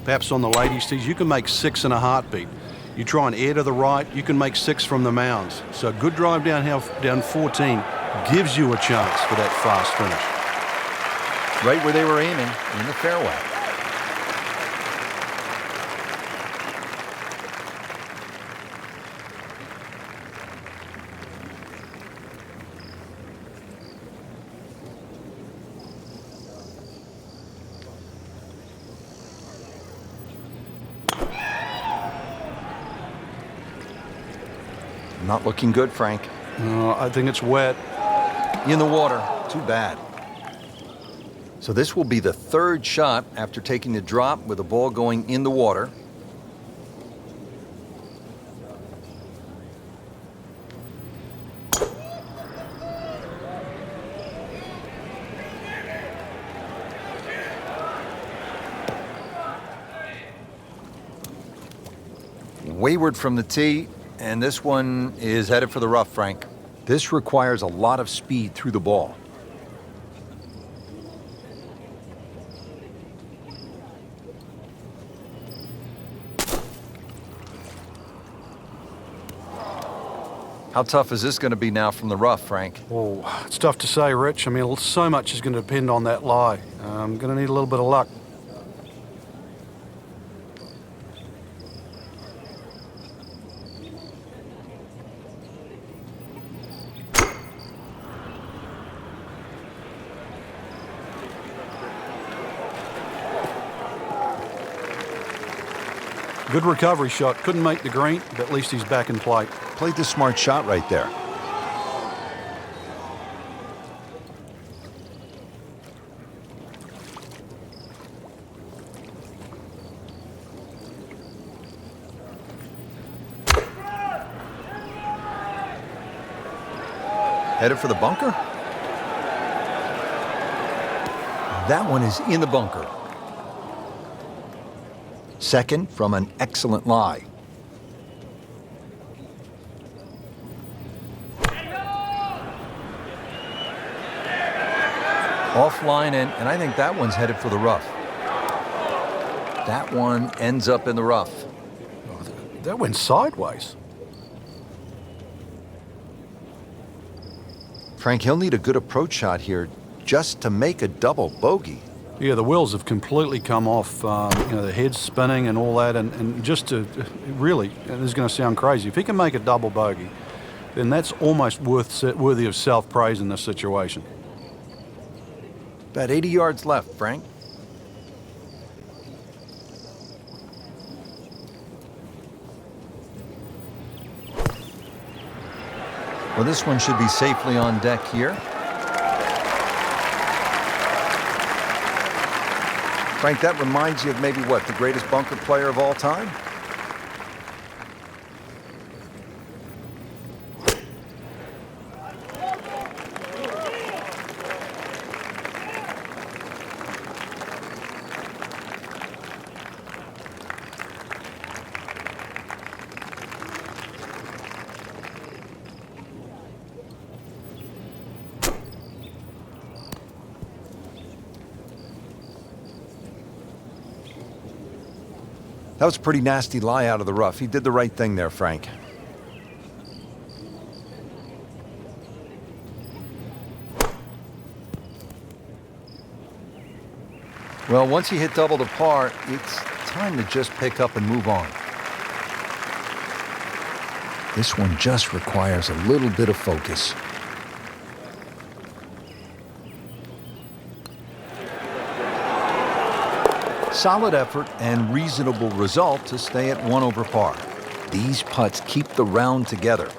Speaker 2: perhaps on the ladies' tees, you can make 6 in a heartbeat. You try and air to the right, you can make 6 from the mounds. So a good drive down 14 gives you a chance for that fast finish.
Speaker 1: Right where they were aiming, in the fairway. Not looking good, Frank.
Speaker 2: I think it's wet.
Speaker 1: In the water. Too bad. So this will be the 3rd shot after taking the drop with the ball going in the water. Wayward from the tee, and this one is headed for the rough, Frank. This requires a lot of speed through the ball. How tough is this going to be now from the rough, Frank?
Speaker 2: Oh, it's tough to say, Rich. I mean, so much is going to depend on that lie. I'm going to need a little bit of luck. Good recovery shot. Couldn't make the green, but at least he's back in play.
Speaker 3: Played the smart shot right there.
Speaker 1: Headed for the bunker? That one is in the bunker. Second from an excellent lie. Offline, and I think that one's headed for the rough. That one ends up in the rough.
Speaker 2: That went sideways.
Speaker 3: Frank, he'll need a good approach shot here just to make a double bogey.
Speaker 2: Yeah, the wheels have completely come off. The head's spinning and all that, and just to really, and this is going to sound crazy, if he can make a double bogey, then that's almost worthy of self-praise in this situation.
Speaker 1: About 80 yards left, Frank. Well, this one should be safely on deck here. Frank, that reminds you of maybe what, the greatest bunker player of all time? That was a pretty nasty lie out of the rough. He did the right thing there, Frank. Well, once you hit double to par, it's time to just pick up and move on. This one just requires a little bit of focus. Solid effort and reasonable result to stay at 1 over par. These putts keep the round together.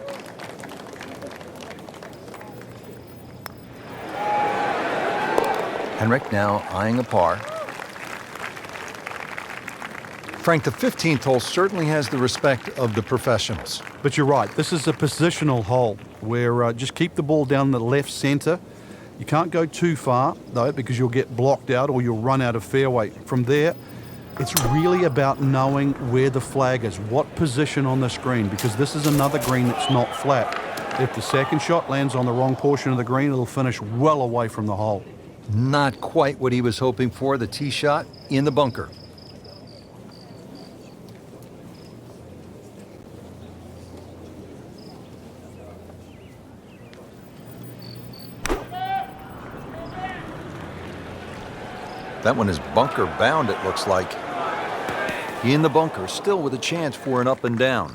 Speaker 1: Henrik now eyeing a par. Frank, the 15th hole certainly has the respect of the professionals.
Speaker 2: But you're right, this is a positional hole where just keep the ball down the left center. You can't go too far, though, because you'll get blocked out or you'll run out of fairway. From there, it's really about knowing where the flag is, what position on the screen, because this is another green that's not flat. If the second shot lands on the wrong portion of the green, it'll finish well away from the hole.
Speaker 1: Not quite what he was hoping for. The tee shot in the bunker. That one is bunker bound, it looks like. In the bunker, still with a chance for an up and down.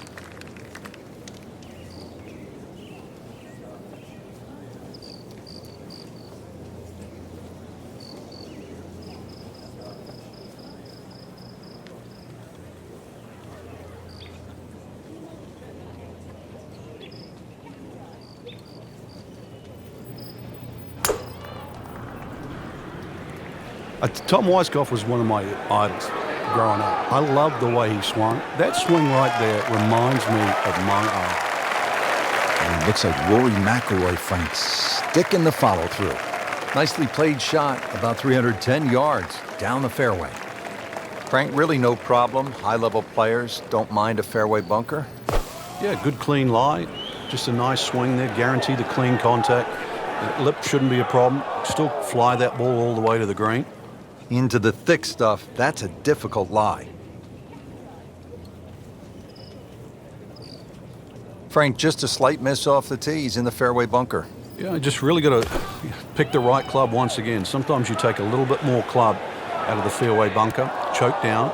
Speaker 2: Tom Weiskopf was one of my idols growing up. I loved the way he swung. That swing right there reminds me of my eye.
Speaker 1: And it looks like Rory McIlroy, Frank, sticking the follow-through. Nicely played shot, about 310 yards down the fairway. Frank, really no problem. High-level players don't mind a fairway bunker.
Speaker 2: Yeah, good clean lie. Just a nice swing there, guarantee the clean contact. The lip shouldn't be a problem. Still fly that ball all the way to the green.
Speaker 1: Into the thick stuff, that's a difficult lie. Frank, just a slight miss off the tee. He's in the fairway bunker.
Speaker 2: Yeah, I just really got to pick the right club once again. Sometimes you take a little bit more club out of the fairway bunker, choke down.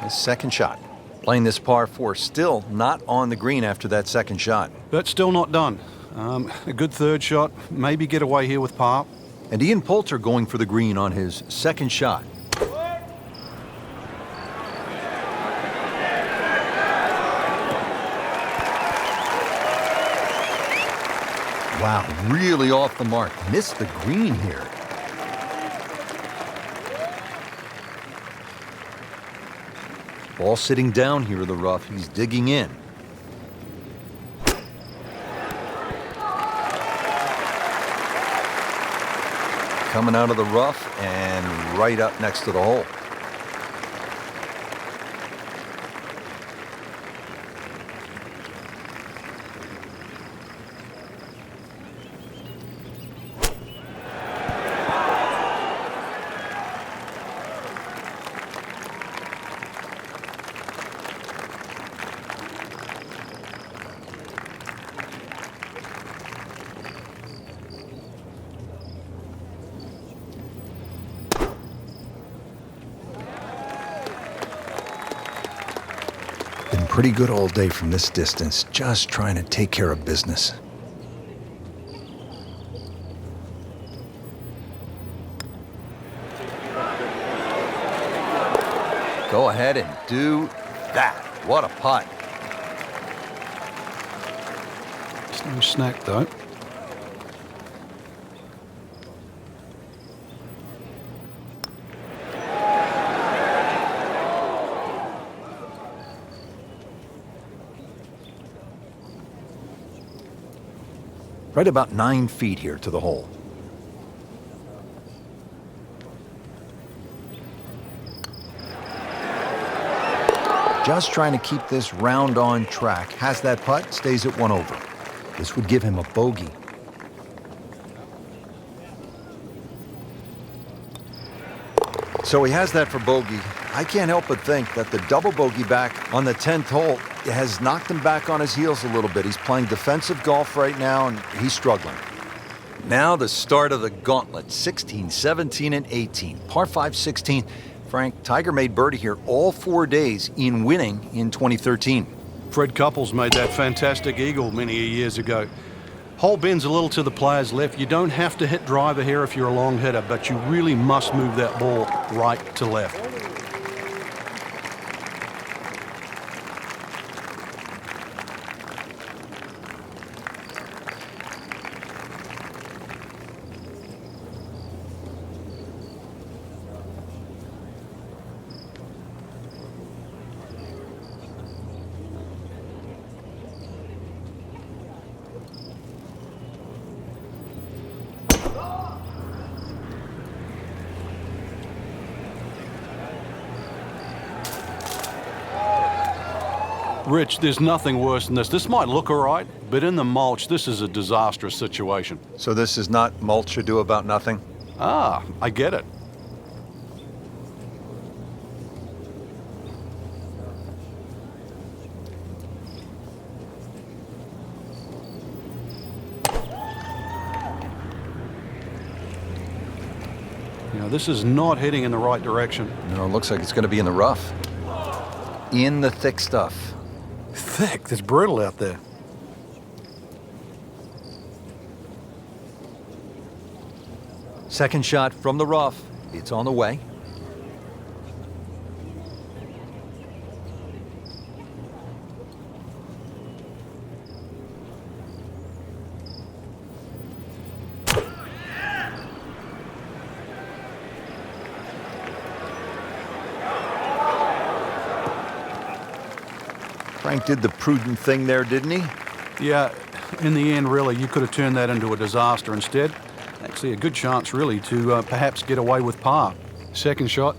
Speaker 1: His second shot. Playing this par 4, still not on the green after that second shot.
Speaker 2: But still not done. A good third shot, maybe get away here with par.
Speaker 1: And Ian Poulter going for the green on his second shot. Wow, really off the mark. Missed the green here. Ball sitting down here in the rough. He's digging in. Coming out of the rough and right up next to the hole. Been pretty good all day from this distance, just trying to take care of business. Go ahead and do that. What a putt.
Speaker 2: It's no snack though.
Speaker 1: Right about 9 feet here to the hole. Just trying to keep this round on track. Has that putt, stays at 1 over. This would give him a bogey. So he has that for bogey. I can't help but think that the double bogey back on the 10th hole has knocked him back on his heels a little bit. He's playing defensive golf right now, and he's struggling. Now the start of the gauntlet, 16, 17, and 18. Par 5, 16. Frank, Tiger made birdie here all 4 days in winning in 2013.
Speaker 2: Fred Couples made that fantastic eagle many years ago. Hole bends a little to the player's left. You don't have to hit driver here if you're a long hitter, but you really must move that ball right to left. Rich, there's nothing worse than this. This might look all right, but in the mulch, this is a disastrous situation.
Speaker 1: So this is not mulch ado about nothing?
Speaker 2: Ah, I get it. You know, this is not heading in the right direction.
Speaker 1: No, it looks like it's going to be in the rough. In the thick stuff.
Speaker 2: Thick, it's brittle out there.
Speaker 1: Second shot from the rough. It's on the way. Frank did the prudent thing there, didn't he?
Speaker 2: Yeah, in the end, really, you could have turned that into a disaster instead. Actually, a good chance, really, to perhaps get away with par. Second shot.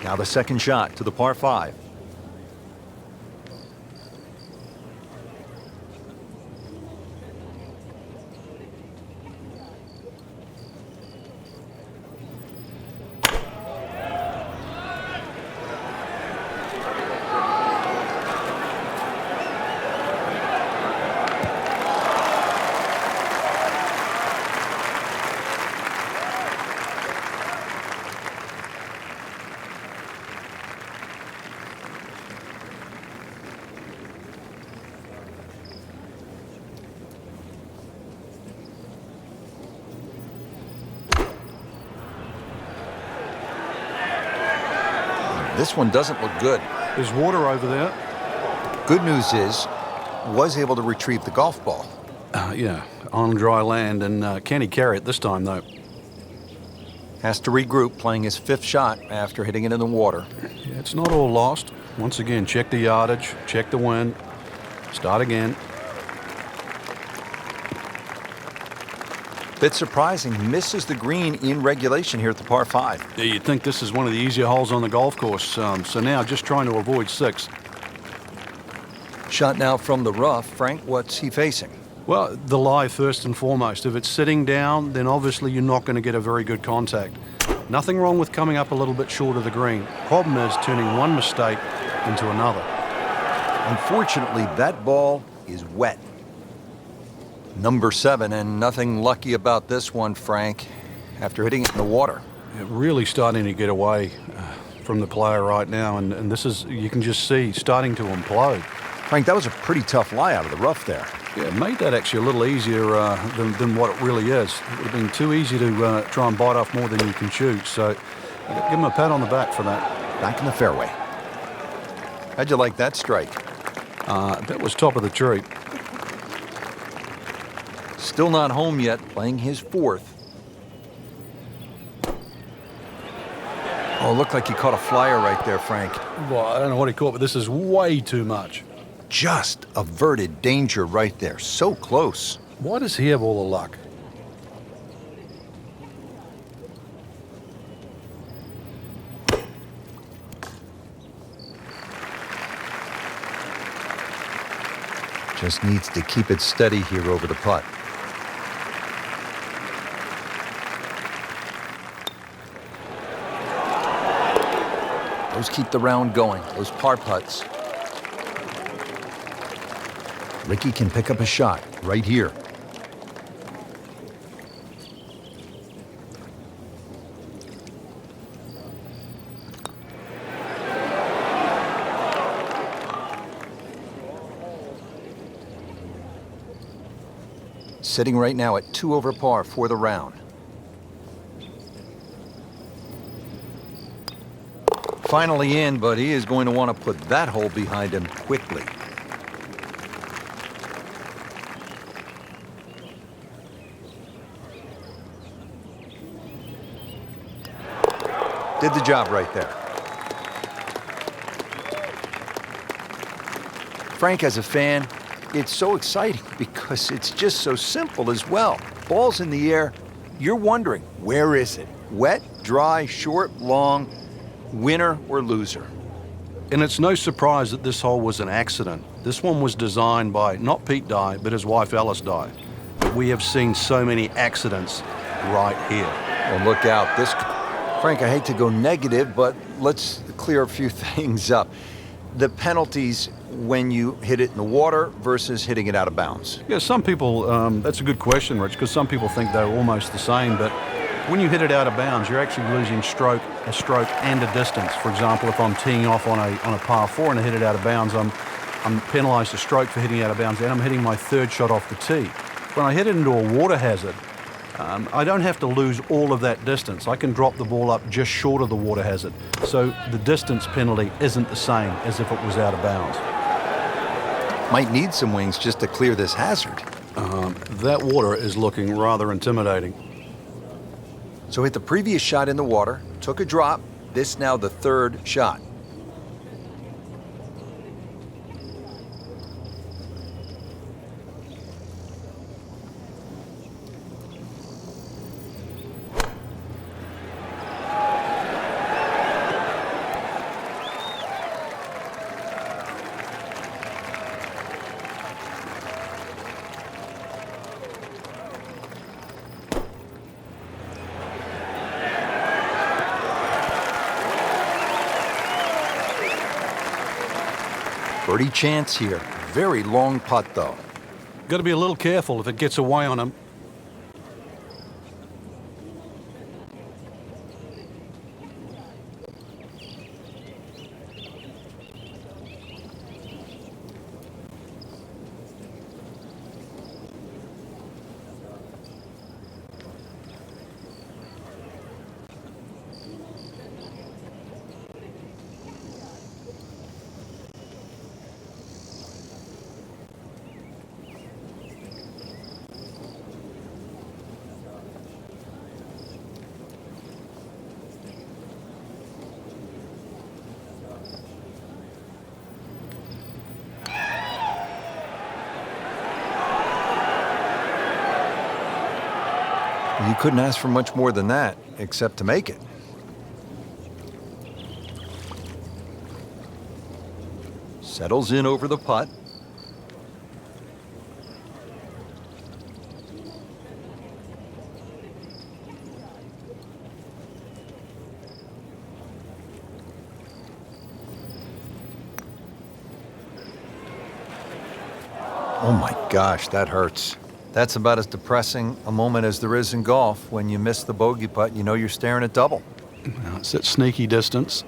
Speaker 3: Now the second shot to the par 5. This one doesn't look good.
Speaker 2: There's water over there.
Speaker 3: Good news is, was able to retrieve the golf ball.
Speaker 2: Yeah, on dry land, and can he carry it this time, though?
Speaker 3: Has to regroup, playing his 5th shot after hitting it in the water.
Speaker 2: Yeah, it's not all lost. Once again, check the yardage, check the wind, start again.
Speaker 3: Bit surprising, misses the green in regulation here at the par 5.
Speaker 2: Yeah, you'd think this is one of the easier holes on the golf course, so now just trying to avoid 6.
Speaker 1: Shot now from the rough. Frank, what's he facing?
Speaker 2: Well, the lie first and foremost. If it's sitting down, then obviously you're not going to get a very good contact. Nothing wrong with coming up a little bit short of the green. Problem is turning one mistake into another.
Speaker 3: Unfortunately, that ball is wet.
Speaker 1: Number 7, and nothing lucky about this one, Frank, after hitting it in the water.
Speaker 2: Yeah, really starting to get away from the player right now, and this is, you can just see, starting to implode.
Speaker 3: Frank, that was a pretty tough lie out of the rough there.
Speaker 2: Yeah, it made that actually a little easier than what it really is. It would have been too easy to try and bite off more than you can chew, so give him a pat on the back for that.
Speaker 3: Back in the fairway. How'd you like that strike?
Speaker 2: That was top of the tree.
Speaker 1: Still not home yet, playing his 4th. Oh, looked like he caught a flyer right there, Frank.
Speaker 2: Well, I don't know what he caught, but this is way too much.
Speaker 3: Just averted danger right there. So close.
Speaker 2: Why does he have all the luck?
Speaker 3: Just needs to keep it steady here over the putt.
Speaker 1: Those keep the round going, those par putts.
Speaker 3: Ricky can pick up a shot right here.
Speaker 1: Sitting right now at 2 over par for the round. Finally in, but he is going to want to put that hole behind him quickly. Did the job right there. Frank, as a fan, it's so exciting because it's just so simple as well. Ball's in the air, you're wondering, where is it? Wet, dry, short, long, winner or loser?
Speaker 2: And it's no surprise that this hole was an accident. This one was designed by not Pete Dye, but his wife Alice Dye. But we have seen so many accidents right here.
Speaker 1: Well, look out. This, Frank, I hate to go negative, but let's clear a few things up. The penalties when you hit it in the water versus hitting it out of bounds.
Speaker 2: Yeah, some people, that's a good question, Rich, because some people think they're almost the same, but when you hit it out of bounds, you're actually losing a stroke and a distance. For example, if I'm teeing off on a par 4 and I hit it out of bounds, I'm penalised a stroke for hitting it out of bounds, and I'm hitting my 3rd shot off the tee. When I hit it into a water hazard, I don't have to lose all of that distance. I can drop the ball up just short of the water hazard. So the distance penalty isn't the same as if it was out of bounds.
Speaker 3: Might need some wings just to clear this hazard.
Speaker 2: That water is looking rather intimidating.
Speaker 1: So hit the previous shot in the water, took a drop, this now the 3rd shot. Birdie chance here. Very long putt, though.
Speaker 2: Got to be a little careful if it gets away on him.
Speaker 1: You couldn't ask for much more than that, except to make it. Settles in over the putt. Oh my gosh, that hurts. That's about as depressing a moment as there is in golf. When you miss the bogey putt, you know you're staring at double.
Speaker 2: Now it's at sneaky distance.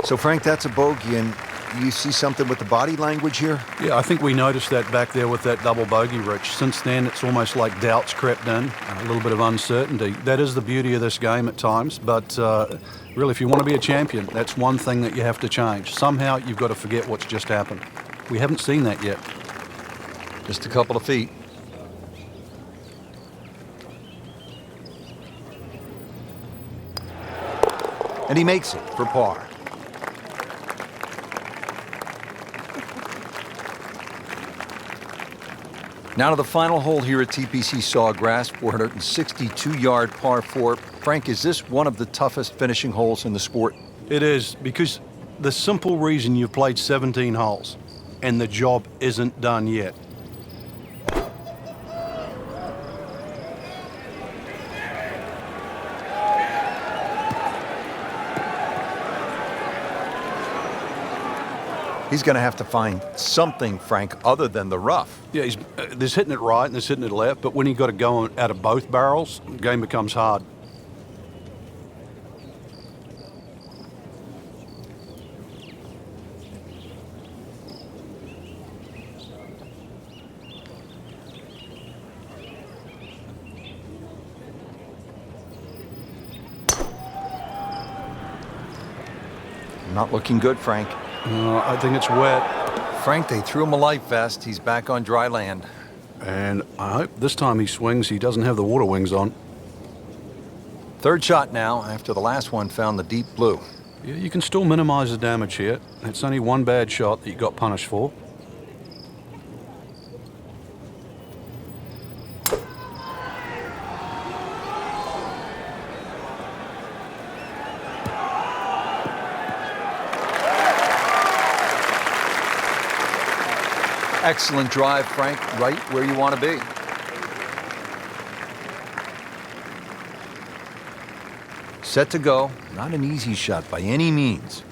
Speaker 3: So, Frank, that's a bogey, and you see something with the body language here?
Speaker 2: Yeah, I think we noticed that back there with that double bogey, Rich. Since then, it's almost like doubts crept in, a little bit of uncertainty. That is the beauty of this game at times, but really, if you want to be a champion, that's one thing that you have to change. Somehow, you've got to forget what's just happened. We haven't seen that yet.
Speaker 1: Just a couple of feet. And he makes it for par. Now to the final hole here at TPC Sawgrass, 462-yard par 4. Frank, is this one of the toughest finishing holes in the sport?
Speaker 2: It is, because the simple reason you've played 17 holes and the job isn't done yet.
Speaker 1: He's going to have to find something, Frank, other than the rough.
Speaker 2: Yeah, there's hitting it right and there's hitting it left, but when you've got to go out of both barrels, the game becomes hard.
Speaker 1: Not looking good, Frank.
Speaker 2: I think it's wet.
Speaker 1: Frank, they threw him a life vest. He's back on dry land.
Speaker 2: And I hope this time he swings, he doesn't have the water wings on.
Speaker 1: Third shot now, after the last one found the deep blue.
Speaker 2: Yeah, you can still minimize the damage here. It's only one bad shot that you got punished for.
Speaker 1: Excellent drive, Frank, right where you want to be. Set to go. Not an easy shot by any means.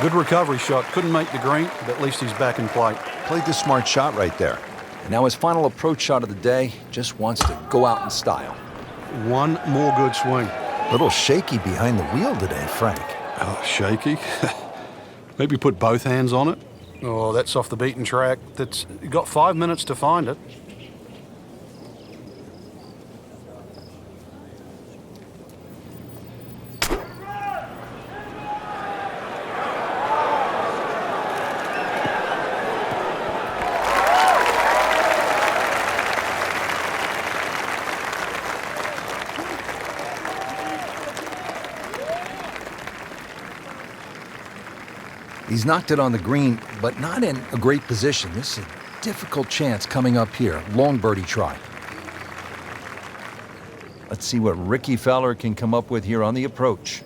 Speaker 2: Good recovery shot. Couldn't make the green, but at least he's back in play.
Speaker 3: Played the smart shot right there.
Speaker 1: And now his final approach shot of the day, just wants to go out in style.
Speaker 2: One more good swing.
Speaker 3: Little shaky behind the wheel today, Frank.
Speaker 2: Oh, shaky. Maybe put both hands on it. Oh, that's off the beaten track. That's got 5 minutes to find it.
Speaker 1: He's knocked it on the green, but not in a great position. This is a difficult chance coming up here. Long birdie try. Let's see what Ricky Fowler can come up with here on the approach.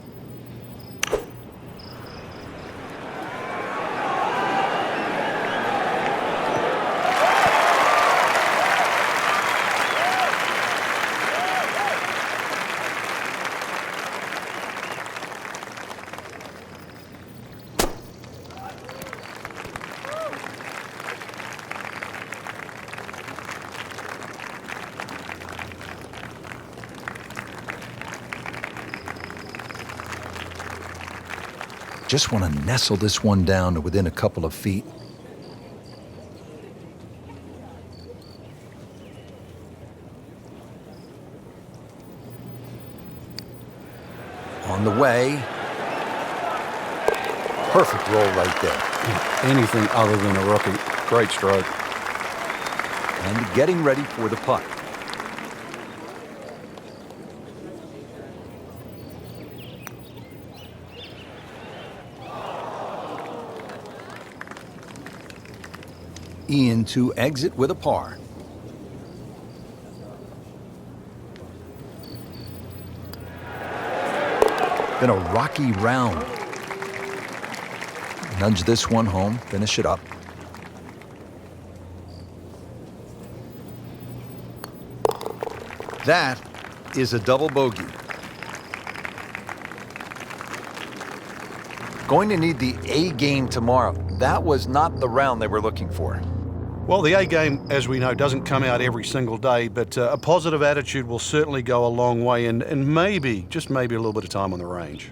Speaker 1: Just want to nestle this one down to within a couple of feet. On the way. Perfect roll right there.
Speaker 2: Anything other than a rookie. Great stroke.
Speaker 1: And getting ready for the putt. Ian to exit with a par. Been a rocky round. Nudge this one home, finish it up. That is a double bogey. Going to need the A game tomorrow. That was not the round they were looking for.
Speaker 2: Well, the A game, as we know, doesn't come out every single day, but a positive attitude will certainly go a long way, and maybe, just maybe, a little bit of time on the range.